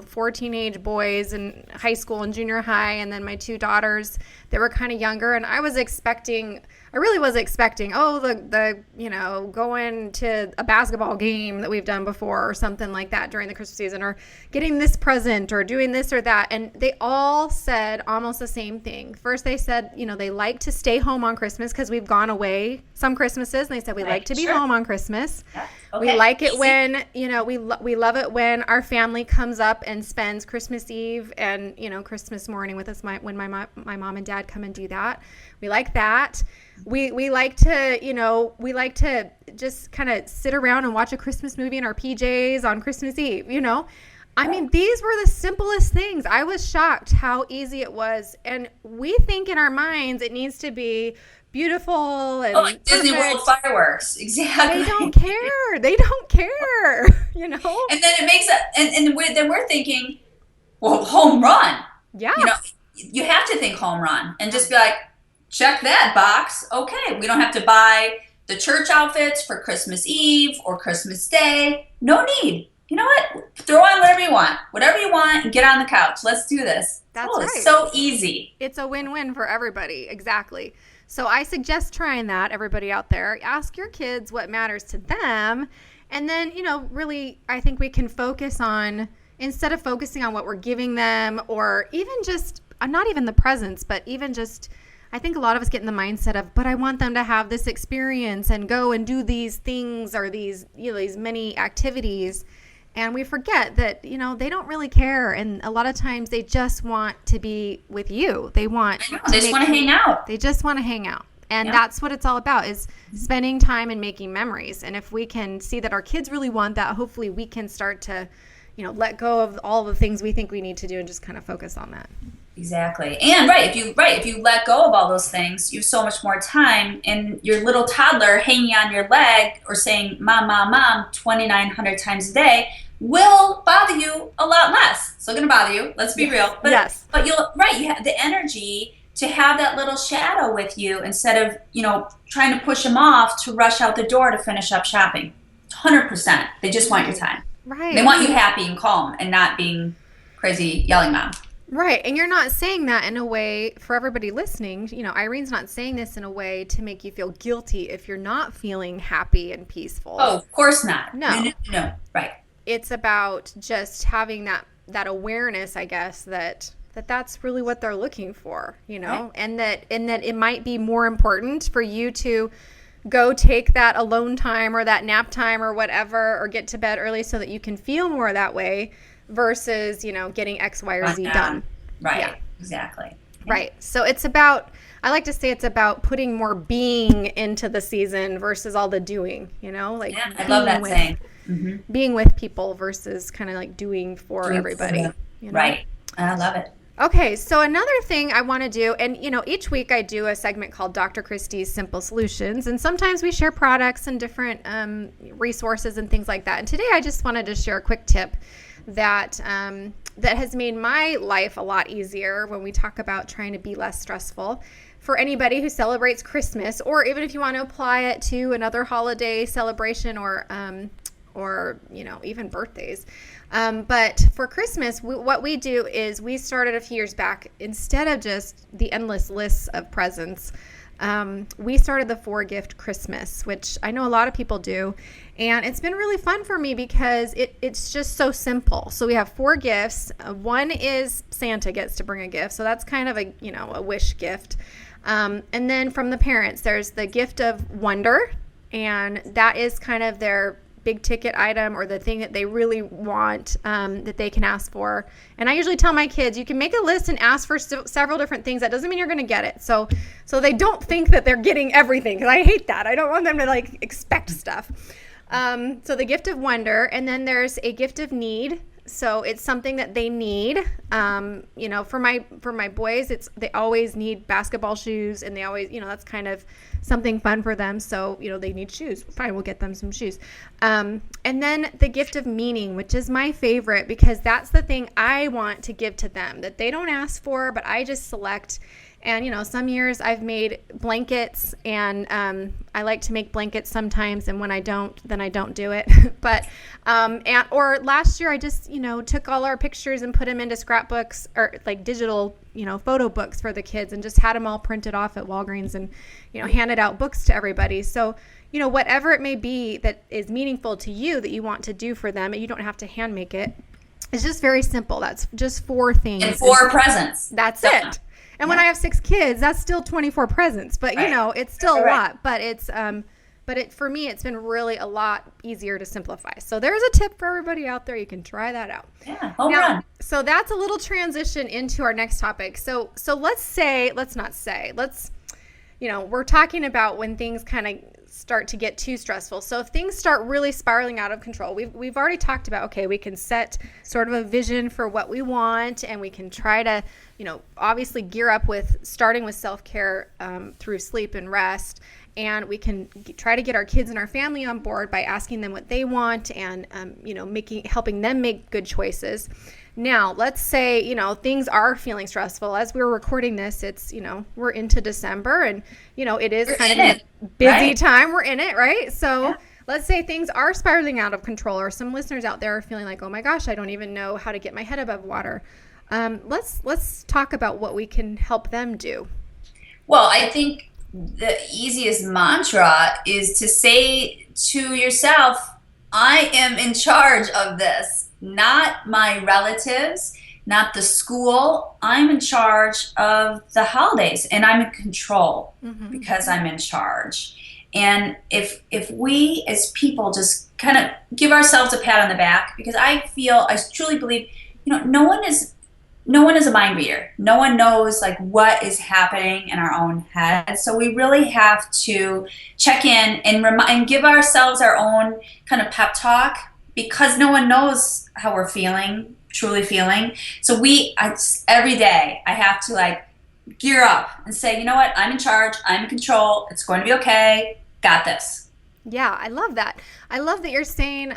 4 teenage boys in high school and junior high, and then my 2 daughters that were kind of younger. And I really was expecting, the going to a basketball game that we've done before or something like that during the Christmas season, or getting this present or doing this or that. And they all said almost the same thing. First, they said, they like to stay home on Christmas because we've gone away some Christmases. And they said, we like to be home on Christmas. Yeah. Okay. We like it when, we love it when our family comes up and spends Christmas Eve and, Christmas morning with us when my mom and dad come and do that. We like that. We like to just kind of sit around and watch a Christmas movie in our PJs on Christmas Eve, these were the simplest things. I was shocked how easy it was. And we think in our minds it needs to be beautiful and like Disney World fireworks. Exactly. They don't care, And then it makes then we're thinking, well, home run. Yeah. You have to think home run and just be like, check that box. Okay, we don't have to buy the church outfits for Christmas Eve or Christmas Day. No need. You know what? Throw on whatever you want, and get on the couch. Let's do this. That's right. It's so easy. It's a win-win for everybody. Exactly. So I suggest trying that, everybody out there. Ask your kids what matters to them. And then, really, I think we can focus on, instead of focusing on what we're giving them, or even just, not even the presents, but even just, I think a lot of us get in the mindset of, but I want them to have this experience and go and do these things or these, these many activities. And we forget that, they don't really care. And a lot of times they just want to be with you. They just want to hang out. They just want to hang out. And that's what it's all about, is spending time and making memories. And if we can see that our kids really want that, hopefully we can start to, let go of all the things we think we need to do and just kind of focus on that. Exactly. And if you let go of all those things, you have so much more time, and your little toddler hanging on your leg or saying, Mom, Mom, Mom, 2,900 times a day will bother you a lot less. Still going to bother you. Let's be real. But, but you have the energy to have that little shadow with you instead of, trying to push them off to rush out the door to finish up shopping. 100%. They just want your time. Right. They want you happy and calm and not being crazy yelling mom. Right. And you're not saying that in a way, for everybody listening, Irene's not saying this in a way to make you feel guilty if you're not feeling happy and peaceful. Oh, of course not. No. Right. It's about just having that awareness, I guess, that's really what they're looking for, Right. and that it might be more important for you to go take that alone time or that nap time or whatever, or get to bed early so that you can feel more that way versus, getting X, Y, or Z done. Right. Yeah. Exactly. Right. So it's about, I like to say it's about putting more being into the season versus all the doing, like I love that saying. Mm-hmm. Being with people versus kind of like doing for everybody. Right. I love it. Okay, so another thing I want to do, and each week I do a segment called Dr. Christie's Simple Solutions, and sometimes we share products and different resources and things like that. And today I just wanted to share a quick tip that that has made my life a lot easier when we talk about trying to be less stressful. For anybody who celebrates Christmas, or even if you want to apply it to another holiday celebration or even birthdays. But for Christmas, what we do is we started a few years back, instead of just the endless lists of presents, we started the 4-gift Christmas, which I know a lot of people do. And it's been really fun for me because it's just so simple. So we have 4 gifts. One is Santa gets to bring a gift. So that's kind of a wish gift. And then from the parents, there's the gift of wonder. And that is kind of their big ticket item or the thing that they really want that they can ask for. And I usually tell my kids, you can make a list and ask for several different things. That doesn't mean you're going to get it. So they don't think that they're getting everything, because I hate that. I don't want them to expect stuff. So the gift of wonder, and then there's a gift of need. So it's something that they need. For my boys, they always need basketball shoes, and they always, that's kind of something fun for them. So, they need shoes. Fine, we'll get them some shoes. And then the gift of meaning, which is my favorite, because that's the thing I want to give to them that they don't ask for, but I just select. And, some years I've made blankets, and I like to make blankets sometimes. And when I don't, then I don't do it. But, or last year I just, took all our pictures and put them into scrapbooks or digital, photo books for the kids, and just had them all printed off at Walgreens and, handed out books to everybody. So, whatever it may be that is meaningful to you that you want to do for them, and you don't have to hand make it. It's just very simple. That's just 4 things. And 4 presents. That's it. And when I have 6 kids, that's still 24 presents. But, it's still a lot. But it's for me, it's been really a lot easier to simplify. So there's a tip for everybody out there. You can try that out. Yeah, home run. So that's a little transition into our next topic. So we're talking about when things kind of start to get too stressful. So if things start really spiraling out of control, we've already talked about, okay, we can set sort of a vision for what we want, and we can try to, obviously gear up with starting with self-care through sleep and rest. And we can try to get our kids and our family on board by asking them what they want and, helping them make good choices. Now, let's say, things are feeling stressful. As we're recording this, it's, we're into December, and, it is kind of a busy time. We're in it, right? So let's say things are spiraling out of control, or some listeners out there are feeling like, oh my gosh, I don't even know how to get my head above water. Let's talk about what we can help them do. Well, I think the easiest mantra is to say to yourself, I am in charge of this, not my relatives, not the school. I'm in charge of the holidays, and I'm in control because I'm in charge. And if we as people just kind of give ourselves a pat on the back, because I truly believe, no one is a mind reader. No one knows what is happening in our own head. So we really have to check in and give ourselves our own kind of pep talk, because no one knows how we're truly feeling. So every day I have to gear up and say, you know what, I'm in charge, I'm in control, it's going to be okay, got this. Yeah, I love that. I love that you're saying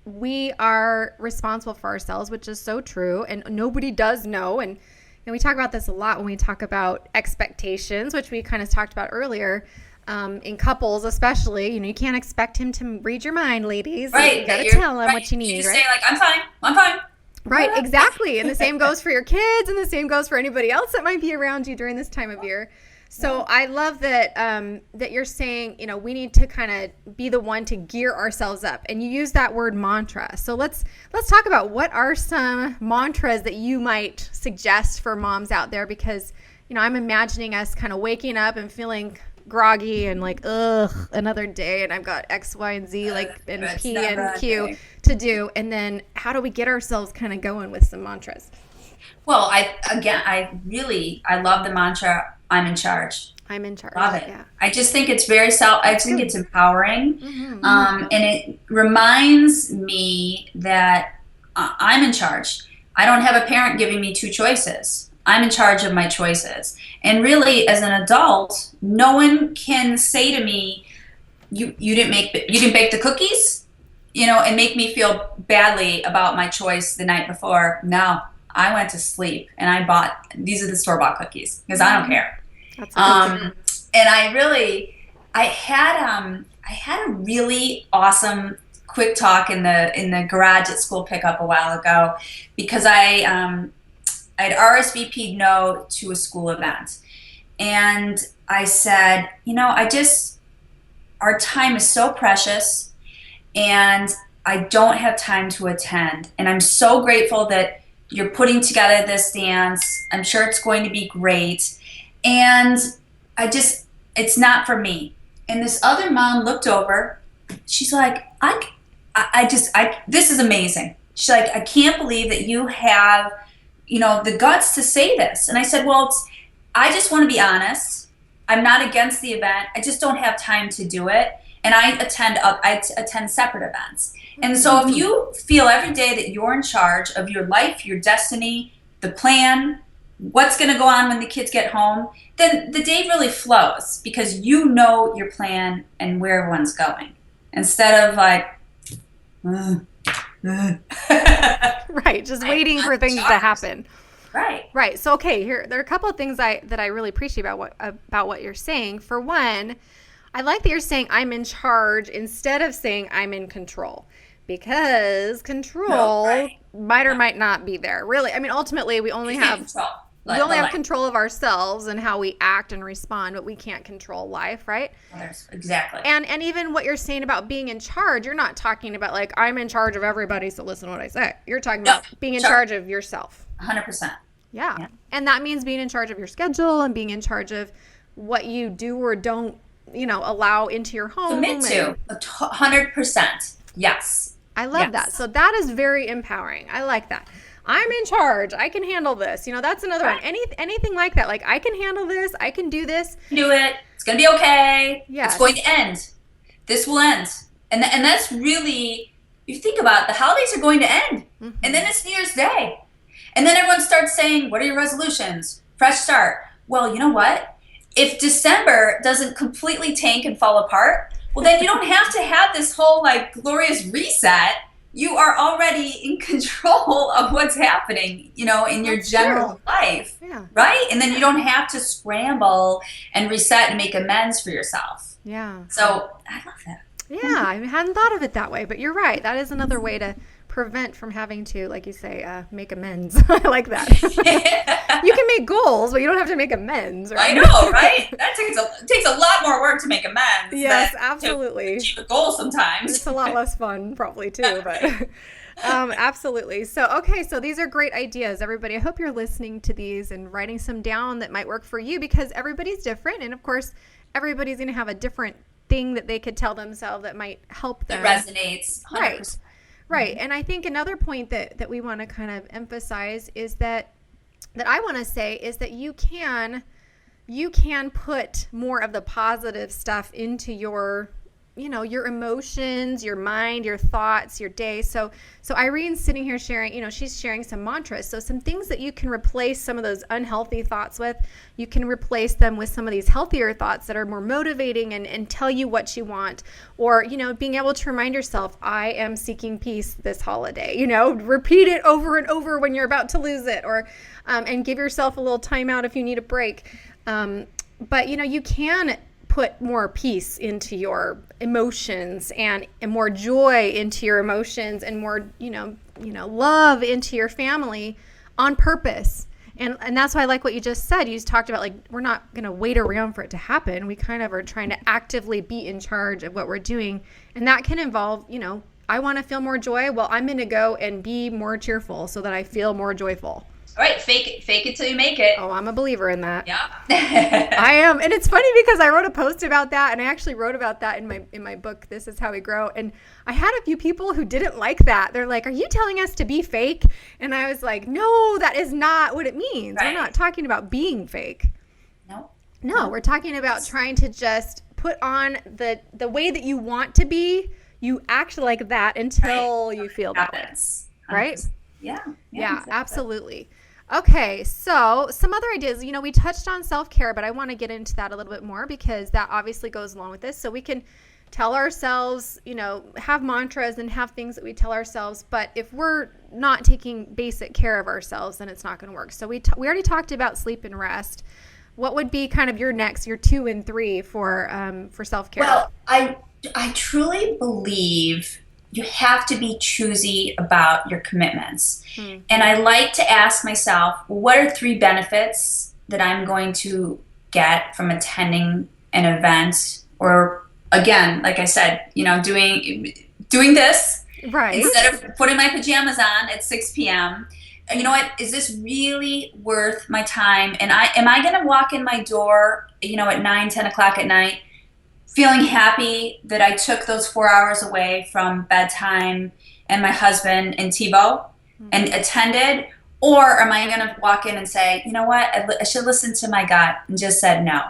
we are responsible for ourselves, which is so true, and nobody does know. And we talk about this a lot when we talk about expectations, which we kind of talked about earlier. In couples especially, you can't expect him to read your mind, ladies. Right. You got to tell him what you need, you just right? say I'm fine. Right, exactly. And the same goes for your kids, and the same goes for anybody else that might be around you during this time of year. So I love that that you're saying, we need to kind of be the one to gear ourselves up. And you use that word mantra. So let's talk about what are some mantras that you might suggest for moms out there, because I'm imagining us kind of waking up and feeling groggy and like, ugh, another day, and I've got X, Y, and Z, like, and P and Q to do. And then how do we get ourselves kind of going with some mantras? Well, I love the mantra, I'm in charge. I'm in charge. Love it. Yeah. I just think it's I think it's empowering. Mm-hmm. And it reminds me that I'm in charge. I don't have a parent giving me two choices. I'm in charge of my choices. And really, as an adult, no one can say to me, you didn't bake the cookies, and make me feel badly about my choice the night before. No, I went to sleep and I bought, these are the store-bought cookies because I don't care. That's and I had a really awesome quick talk in the garage at school pickup a while ago, because I'd RSVP'd no to a school event, and I said, our time is so precious, and I don't have time to attend, and I'm so grateful that you're putting together this dance. I'm sure it's going to be great. And it's not for me. And this other mom looked over. She's like, this is amazing. She's like, I can't believe that you have, the guts to say this. And I said, well, I just want to be honest. I'm not against the event. I just don't have time to do it. And I attend separate events. And so if you feel every day that you're in charge of your life, your destiny, the plan, what's going to go on when the kids get home, then the day really flows because you know your plan and where everyone's going, instead of like, right, just waiting for things to happen. Right. So, okay, there are a couple of things that I really appreciate about what you're saying. For one, I like that you're saying I'm in charge instead of saying I'm in control, because control might or might not be there. Really, I mean, ultimately, we only have control of ourselves and how we act and respond, but we can't control life, right? Exactly. And even what you're saying about being in charge, you're not talking about like, I'm in charge of everybody, so listen to what I say. You're talking about being in charge of yourself. 100%. Yeah. And that means being in charge of your schedule and being in charge of what you do or don't, allow into your home. Commit to 100%. Yes. I love that. So that is very empowering. I like that. I'm in charge. I can handle this. That's another one. Anything like that. Like, I can handle this. I can do this. Do it. It's going to be okay. Yes. It's going to end. This will end. And that's really, you think about it, the holidays are going to end. Mm-hmm. And then it's New Year's Day. And then everyone starts saying, what are your resolutions? Fresh start. Well, you know what? If December doesn't completely tank and fall apart, well, then you don't have to have this whole like glorious reset. You are already in control of what's happening, in your general life, right? And then you don't have to scramble and reset and make amends for yourself. Yeah. So I love that. Yeah, I hadn't thought of it that way, but you're right. That is another way to prevent from having to, like you say, make amends. I like that. You can make goals, but you don't have to make amends. Right? I know, right? That takes a lot more work to make amends. Yes, absolutely. To achieve a goal sometimes. It's a lot less fun, probably too, but absolutely. So these are great ideas, everybody. I hope you're listening to these and writing some down that might work for you, because everybody's different, and of course, everybody's going to have a different thing that they could tell themselves that might help them. That resonates. 100%. Right. And I think another point that we want to kind of emphasize is that I want to say is that you can put more of the positive stuff into your your emotions, your mind, your thoughts, your day. So Irene's sitting here sharing, she's sharing some mantras. So some things that you can replace some of those unhealthy thoughts with, you can replace them with some of these healthier thoughts that are more motivating and tell you what you want. Or, being able to remind yourself, I am seeking peace this holiday, repeat it over and over when you're about to lose it, or, and give yourself a little time out if you need a break. But, you can put more peace into your emotions and more joy into your emotions and more, love into your family on purpose. And that's why I like what you just said. You just talked about, like, we're not going to wait around for it to happen. We kind of are trying to actively be in charge of what we're doing. And that can involve, I want to feel more joy. Well, I'm going to go and be more cheerful so that I feel more joyful. All right, fake it till you make it. Oh, I'm a believer in that. Yeah. I am. And it's funny because I wrote a post about that, and I actually wrote about that in my book, This Is How We Grow. And I had a few people who didn't like that. They're like, "Are you telling us to be fake?" And I was like, "No, that is not what it means. Right. We're not talking about being fake." No, we're talking about trying to just put on the way that you want to be. You act like that until you feel that way. Right? Yeah. Yeah, exactly. absolutely. Okay, so some other ideas. We touched on self-care, but I want to get into that a little bit more because that obviously goes along with this. So we can tell ourselves, have mantras and have things that we tell ourselves. But if we're not taking basic care of ourselves, then it's not going to work. So we already talked about sleep and rest. What would be kind of your 2 and 3 for self-care? Well, I truly believe you have to be choosy about your commitments. And I like to ask myself, what are 3 benefits that I'm going to get from attending an event? Or again, like I said, doing this right, instead of putting my pajamas on at 6 p.m. You know what? Is this really worth my time? And am I going to walk in my door, at 9, 10 o'clock at night, feeling happy that I took those 4 hours away from bedtime and my husband and Tebow and attended? Or am I going to walk in and say, you know what, I should listen to my gut and just said no?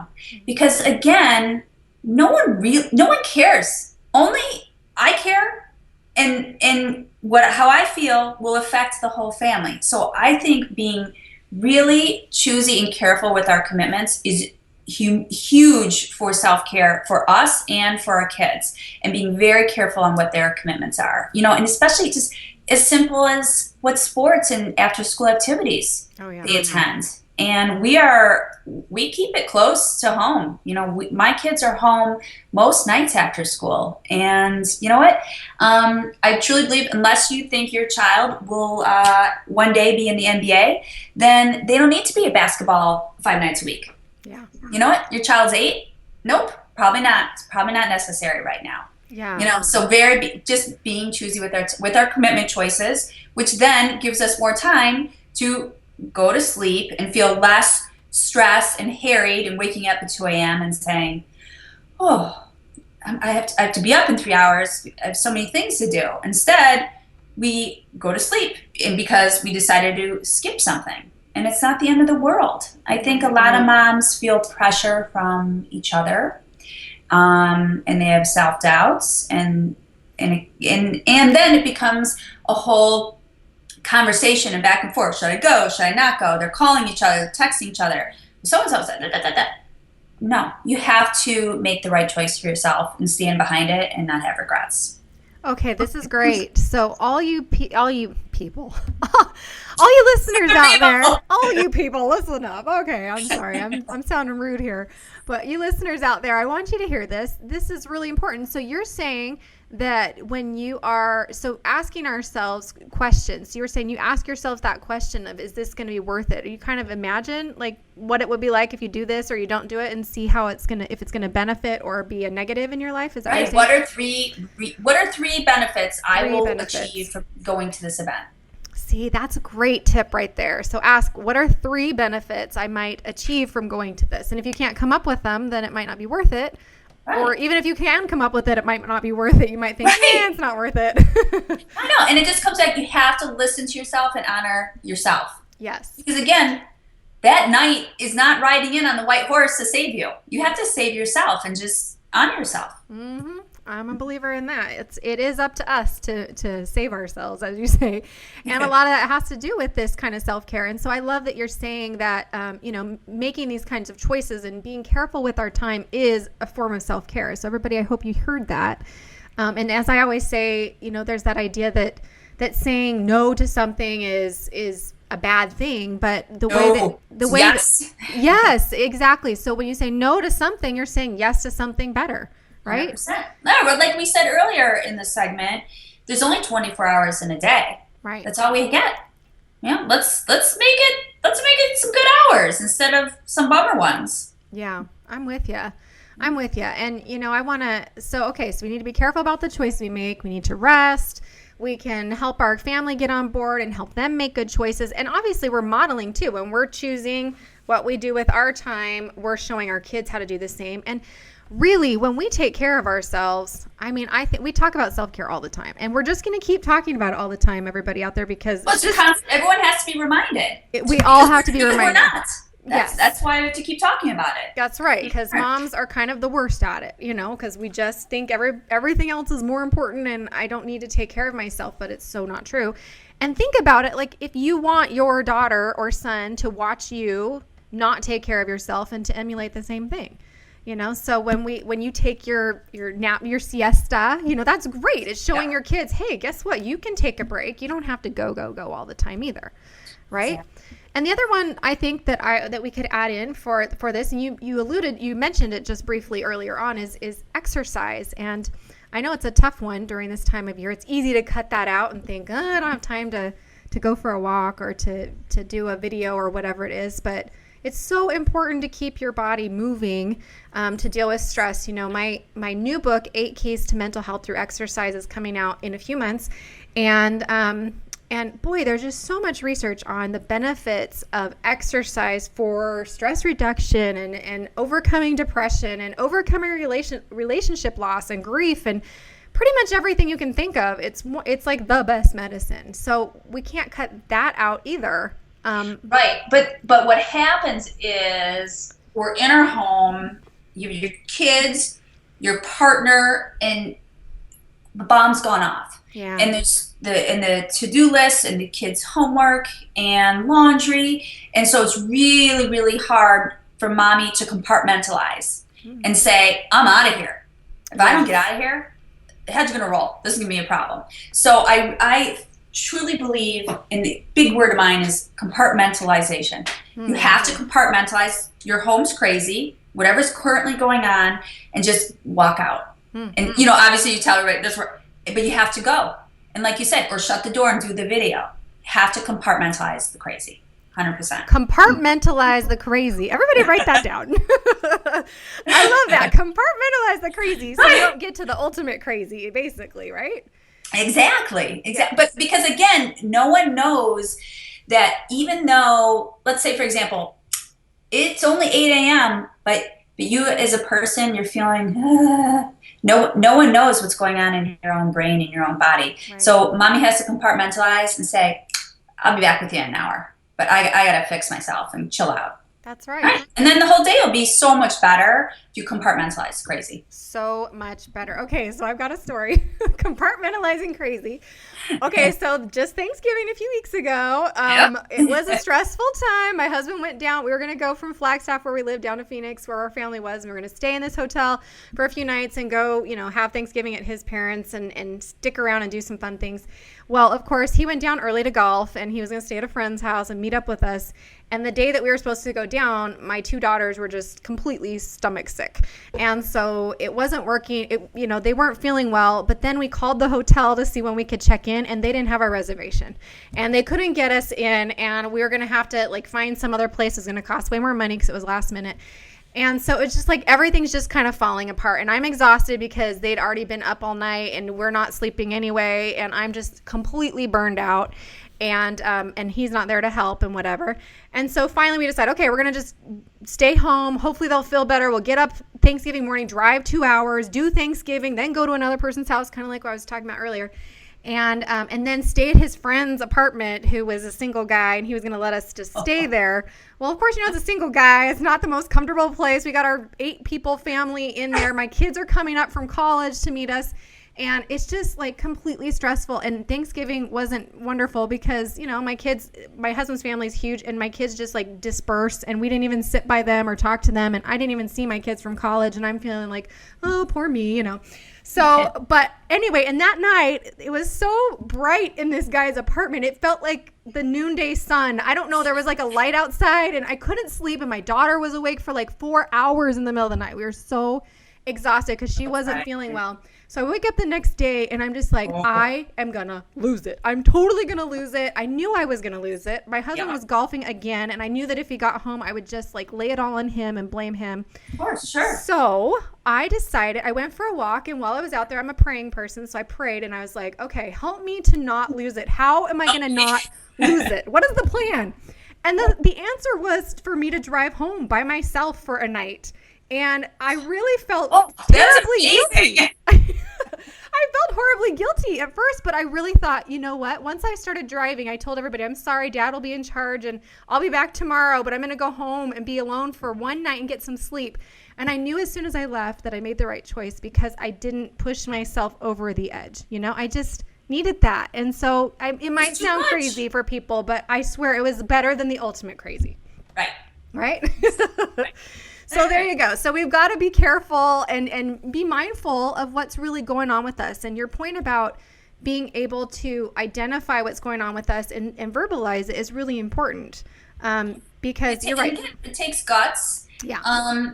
Because again, no one cares. Only I care, and how I feel will affect the whole family. So I think being really choosy and careful with our commitments is huge for self-care for us and for our kids, and being very careful on what their commitments are, and especially just as simple as what sports and after school activities they attend. And we keep it close to home. My kids are home most nights after school. And you know what? I truly believe unless you think your child will one day be in the NBA, then they don't need to be at basketball 5 nights a week. Yeah. You know what? Your child's 8? Nope, probably not. It's probably not necessary right now. Yeah. So just being choosy with our commitment choices, which then gives us more time to go to sleep and feel less stressed and harried and waking up at 2 a.m. and saying, "Oh, I have to be up in 3 hours. I have so many things to do." Instead, we go to sleep, and because we decided to skip something. And it's not the end of the world. I think a lot of moms feel pressure from each other, and they have self-doubts, and then it becomes a whole conversation and back and forth. Should I go? Should I not go? They're calling each other, texting each other. So-and-so said, da, da, da, da. No, you have to make the right choice for yourself and stand behind it and not have regrets. Okay, this is great. So all you people, all you listeners out there, all you people, listen up. Okay, I'm sorry, I'm sounding rude here, but you listeners out there, I want you to hear this. This is really important. So you're saying that when you are asking ourselves questions, you were saying you ask yourselves that question of, is this going to be worth it? You kind of imagine like what it would be like if you do this or you don't do it, and see how if it's going to benefit or be a negative in your life. Is that right? What are 3 benefits I will achieve from going to this event? See, that's a great tip right there. So ask, what are 3 benefits I might achieve from going to this? And if you can't come up with them, then it might not be worth it. Right. Or even if you can come up with it, it might not be worth it. You might think, it's not worth it. I know. And it just comes back. You have to listen to yourself and honor yourself. Yes. Because again, that knight is not riding in on the white horse to save you. You have to save yourself and just honor yourself. Mm-hmm. I'm a believer in that. It is up to us to save ourselves, as you say. And a lot of that has to do with this kind of self-care. And so I love that you're saying that, making these kinds of choices and being careful with our time is a form of self-care. So everybody, I hope you heard that. And as I always say, there's that idea that saying no to something is a bad thing, but yes, exactly. So when you say no to something, you're saying yes to something better. Right? 100%. No, but like we said earlier in the segment, there's only 24 hours in a day. Right. That's all we get. Let's make it some good hours instead of some bummer ones. Yeah, I'm with you. And I want to. So we need to be careful about the choice we make. We need to rest. We can help our family get on board and help them make good choices. And obviously we're modeling too. When we're choosing what we do with our time, we're showing our kids how to do the same. And really, when we take care of ourselves, I mean, I think we talk about self-care all the time, and we're just going to keep talking about it all the time, everybody out there, because everyone has to be reminded. We all have to be reminded. We're not. That's why we have to keep talking about it. That's right, because moms are kind of the worst at it, because we just think everything else is more important and I don't need to take care of myself, but it's so not true. And think about it, like if you want your daughter or son to watch you not take care of yourself and to emulate the same thing. So when you take your nap, your siesta, that's great. It's showing your kids, hey, guess what? You can take a break. You don't have to go all the time either, right? Yeah. And the other one I think that we could add in for this, and you mentioned it just briefly earlier on, is exercise. And I know it's a tough one during this time of year. It's easy to cut that out and think, I don't have time to go for a walk or to do a video or whatever it is, but it's so important to keep your body moving to deal with stress. My new book, 8 Keys to Mental Health Through Exercise, is coming out in a few months. And boy, there's just so much research on the benefits of exercise for stress reduction and overcoming depression and overcoming relationship loss and grief and pretty much everything you can think of. It's like the best medicine. So we can't cut that out either. Right, but what happens is we're in our home, you have your kids, your partner, and the bomb's gone off. Yeah. And there's the to-do list and the kids' homework and laundry, and so it's really, really hard for mommy to compartmentalize and say, I'm out of here. If I don't get out of here, the head's gonna roll. This is gonna be a problem. So I truly believe in the big word of mine is compartmentalization. You have to compartmentalize. Your home's crazy, whatever's currently going on, and just walk out. And obviously you tell her, right, but you have to go. And like you said, or shut the door and do the video. You have to compartmentalize the crazy. 100%. Compartmentalize the crazy. Everybody write that down. I love that. Compartmentalize the crazy so you don't get to the ultimate crazy, basically, right? Exactly. But because again, no one knows that even though, let's say for example, it's only 8 a.m., but you as a person, you're feeling, no one knows what's going on in your own brain, in your own body. Right. So mommy has to compartmentalize and say, I'll be back with you in an hour, but I got to fix myself and chill out. That's right. And then the whole day will be so much better if you compartmentalize crazy. So much better. Okay, so I've got a story. Compartmentalizing crazy. Okay, so just Thanksgiving a few weeks ago, it was a stressful time. My husband went down. We were going to go from Flagstaff, where we lived, down to Phoenix, where our family was. And we were going to stay in this hotel for a few nights and go, have Thanksgiving at his parents' and stick around and do some fun things. Well, of course, he went down early to golf, and he was going to stay at a friend's house and meet up with us. And the day that we were supposed to go down, my 2 daughters were just completely stomach sick. And so it wasn't working. They weren't feeling well. But then we called the hotel to see when we could check in, and they didn't have our reservation. And they couldn't get us in, and we were going to have to find some other place. It was going to cost way more money because it was last minute. And so it's just everything's just kind of falling apart. And I'm exhausted because they'd already been up all night and we're not sleeping anyway. And I'm just completely burned out. And he's not there to help and whatever. And so finally we decided, okay, we're going to just stay home. Hopefully they'll feel better. We'll get up Thanksgiving morning, drive 2 hours, do Thanksgiving, then go to another person's house, kind of like what I was talking about earlier. And then stay at his friend's apartment, who was a single guy, and he was going to let us just stay there. Well, of course, it's a single guy. It's not the most comfortable place. We got our 8 people family in there. My kids are coming up from college to meet us. And it's just completely stressful. And Thanksgiving wasn't wonderful because, my husband's family is huge, and my kids just dispersed, and we didn't even sit by them or talk to them. And I didn't even see my kids from college, and I'm feeling oh, poor me, So, but anyway, and that night it was so bright in this guy's apartment. It felt like the noonday sun. I don't know. There was a light outside, and I couldn't sleep. And my daughter was awake for 4 hours in the middle of the night. We were so exhausted because she wasn't feeling well. So I wake up the next day and I'm just like, I am going to lose it. I'm totally going to lose it. I knew I was going to lose it. My husband was golfing again. And I knew that if he got home, I would just like lay it all on him and blame him. Of course, sure. So I decided, I went for a walk. And while I was out there, I'm a praying person. So I prayed and I was like, okay, help me to not lose it. How am I going to not lose it? What is the plan? And the answer was for me to drive home by myself for a night. And I really felt terribly guilty. I felt horribly guilty at first, but I really thought, you know what? Once I started driving, I told everybody, I'm sorry, Dad will be in charge and I'll be back tomorrow, but I'm going to go home and be alone for one night and get some sleep. And I knew as soon as I left that I made the right choice because I didn't push myself over the edge. You know, I just needed that. And so it might sound crazy for people, but I swear it was better than the ultimate crazy. Right? So there you go. So we've got to be careful and be mindful of what's really going on with us. And your point about being able to identify what's going on with us and verbalize it is really important because you're right. It takes guts. Yeah.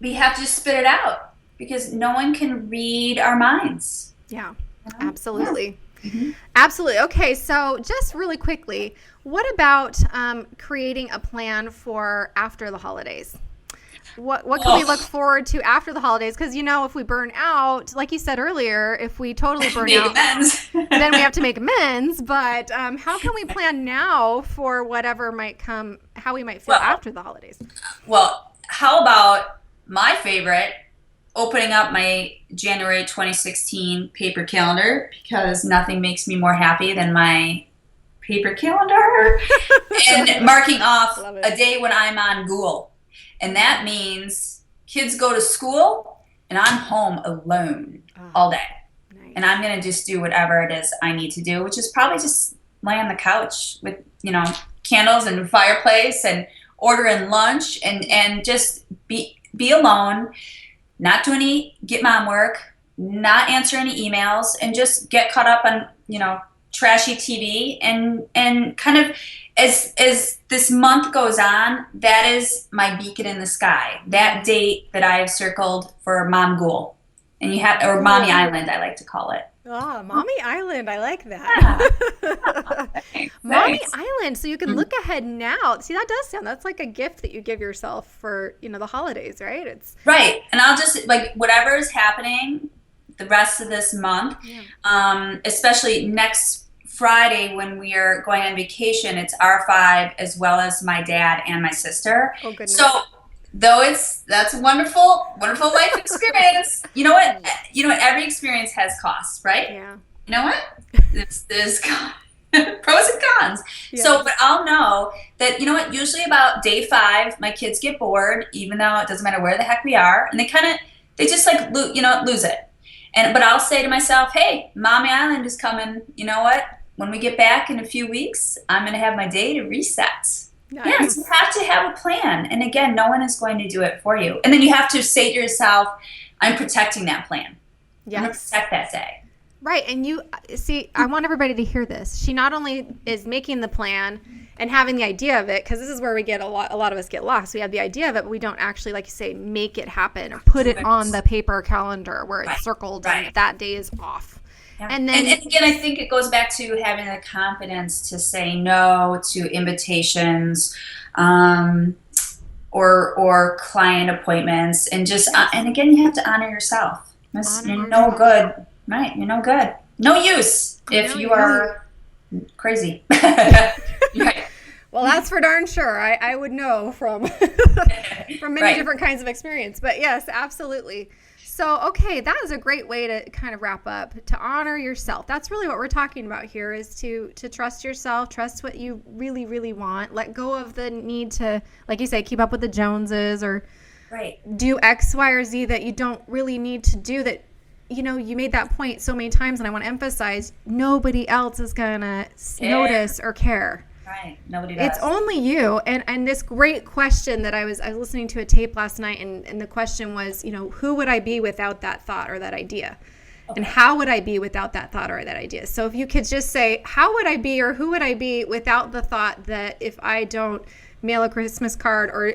We have to spit it out because no one can read our minds. Yeah, absolutely. Yeah. Mm-hmm. Absolutely. Okay, so just really quickly, what about creating a plan for after the holidays? What can we look forward to after the holidays? Because, you know, if we burn out, like you said earlier, if we totally burn out, then we have to make amends. But how can we plan now for whatever might come, how we might feel after the holidays? Well, how about my favorite, opening up my January 2016 paper calendar, because nothing makes me more happy than my paper calendar, and marking off a day when I'm on Google. And that means kids go to school and I'm home alone all day. Nice. And I'm going to just do whatever it is I need to do, which is probably just lay on the couch with, you know, candles and fireplace and ordering lunch and just be alone, not do any GIT Mom work, not answer any emails, and just get caught up on, you know, trashy TV and kind of as this month goes on, that is my beacon in the sky. That date that I have circled for Mom Ghoul, and you have, or Mommy Island, I like to call it. Oh, Mommy Island, I like that. Yeah. Mommy Island, so you can look ahead now. See, that does sound, that's like a gift that you give yourself for, you know, the holidays, right? It's right, and I'll just like whatever is happening the rest of this month, especially next Friday when we are going on vacation, it's R5 as well as my dad and my sister. Oh, goodness. So though that's a wonderful life experience. You know what? Every experience has costs, right? Yeah. You know what? There's pros and cons. Yeah. So, but I'll know that, you know what, usually about day 5, my kids get bored, even though it doesn't matter where the heck we are. And they just like, lose it. But I'll say to myself, hey, Mommy Island is coming. You know what? When we get back in a few weeks, I'm going to have my day to reset. Nice. Yes, you have to have a plan. And again, no one is going to do it for you. And then you have to say to yourself, I'm protecting that plan. Yes. I'm going to protect that day. Right. And you see, I want everybody to hear this. She not only is making the plan and having the idea of it, because this is where we get a lot of us get lost. We have the idea of it, but we don't actually, like you say, make it happen or put it on the paper calendar where it's circled and that day is off. Yeah. And again, I think it goes back to having the confidence to say no to invitations, or client appointments, and just and again, you have to honor yourself. You're no good, right? You're no good, no use if you are crazy. Right. Well, that's for darn sure. I would know from many different kinds of experience, but yes, absolutely. So, okay, that is a great way to kind of wrap up, to honor yourself. That's really what we're talking about here, is to trust yourself, trust what you really, really want, let go of the need to, like you say, keep up with the Joneses or do X, Y, or Z that you don't really need to do. That, you know, you made that point so many times, and I want to emphasize, nobody else is going to notice or care. Right. Nobody does. It's only you. And this great question that I was listening to a tape last night, and the question was, you know, who would I be without that thought or that idea? Okay. And how would I be without that thought or that idea? So if you could just say, how would I be or who would I be without the thought that if I don't mail a Christmas card or,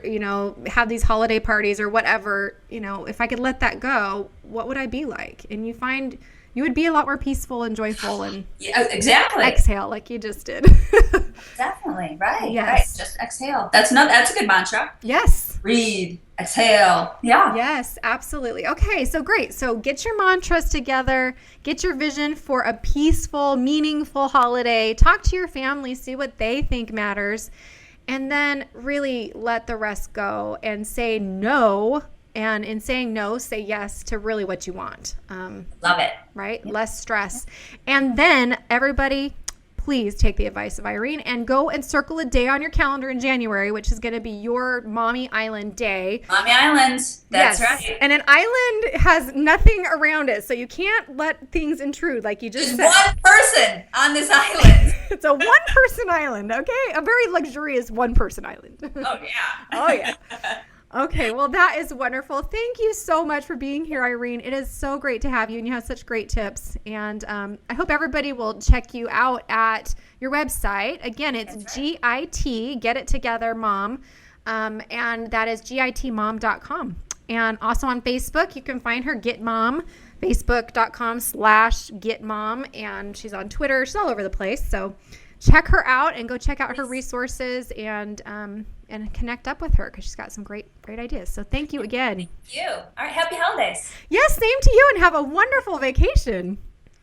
have these holiday parties or whatever, if I could let that go, what would I be like? And you find you would be a lot more peaceful and joyful and exactly exhale like you just did. Definitely. Right. Yes. Right. Just exhale. That's a good mantra. Yes. Breathe, exhale. Yeah. Yes, absolutely. Okay, so great. So get your mantras together, get your vision for a peaceful, meaningful holiday, talk to your family, see what they think matters, and then really let the rest go and say no. And in saying no, say yes to really what you want. Love it. Right? Yep. Less stress. And then everybody, please take the advice of Eirene and go and circle a day on your calendar in January, which is going to be your Mommy Island Day. Mommy Island. That's right. And an island has nothing around it, so you can't let things intrude like you just said. One person on this island. It's a one-person island, okay? A very luxurious one-person island. Oh, yeah. Oh, yeah. Okay, well, that is wonderful. Thank you so much for being here, Eirene. It is so great to have you, and you have such great tips. And I hope everybody will check you out at your website. Again, it's GIT, Get It Together Mom, and that is gitmom.com. And also on Facebook, you can find her, GIT Mom, facebook.com/GIT Mom, and she's on Twitter. She's all over the place, so check her out and go check out her resources and connect up with her because she's got some great ideas. So thank you again. Thank you. All right. Happy holidays. Yes, same to you, and have a wonderful vacation.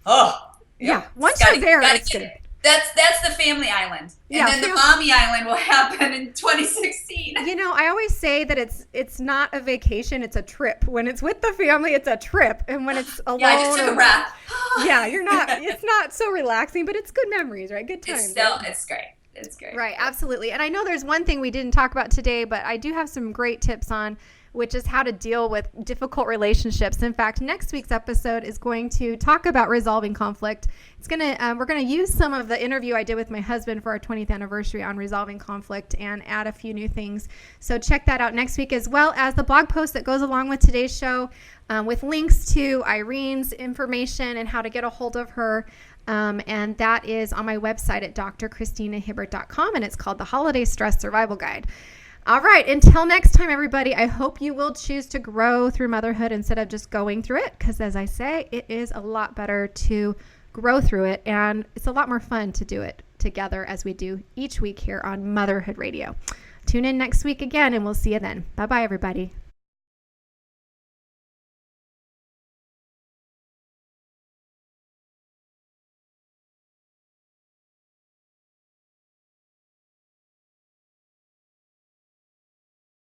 Oh. Yeah. Once you're there, it's good. That's the family island. And then the mommy island will happen in 2016. I always say that it's not a vacation, it's a trip. When it's with the family, it's a trip. And when it's alone. Yeah, I just took a breath. It's not so relaxing, but it's good memories, right? Good times. It's great. It's great. Right, absolutely. And I know there's one thing we didn't talk about today, but I do have some great tips on, which is how to deal with difficult relationships. In fact, next week's episode is going to talk about resolving conflict. We're gonna use some of the interview I did with my husband for our 20th anniversary on resolving conflict and add a few new things. So check that out next week, as well as the blog post that goes along with today's show, with links to Eirene's information and how to get a hold of her. And that is on my website at drchristinahibbert.com, and it's called the Holiday Stress Survival Guide. All right, until next time, everybody, I hope you will choose to grow through motherhood instead of just going through it, because as I say, it is a lot better to grow through it, and it's a lot more fun to do it together as we do each week here on Motherhood Radio. Tune in next week again, and we'll see you then. Bye-bye, everybody.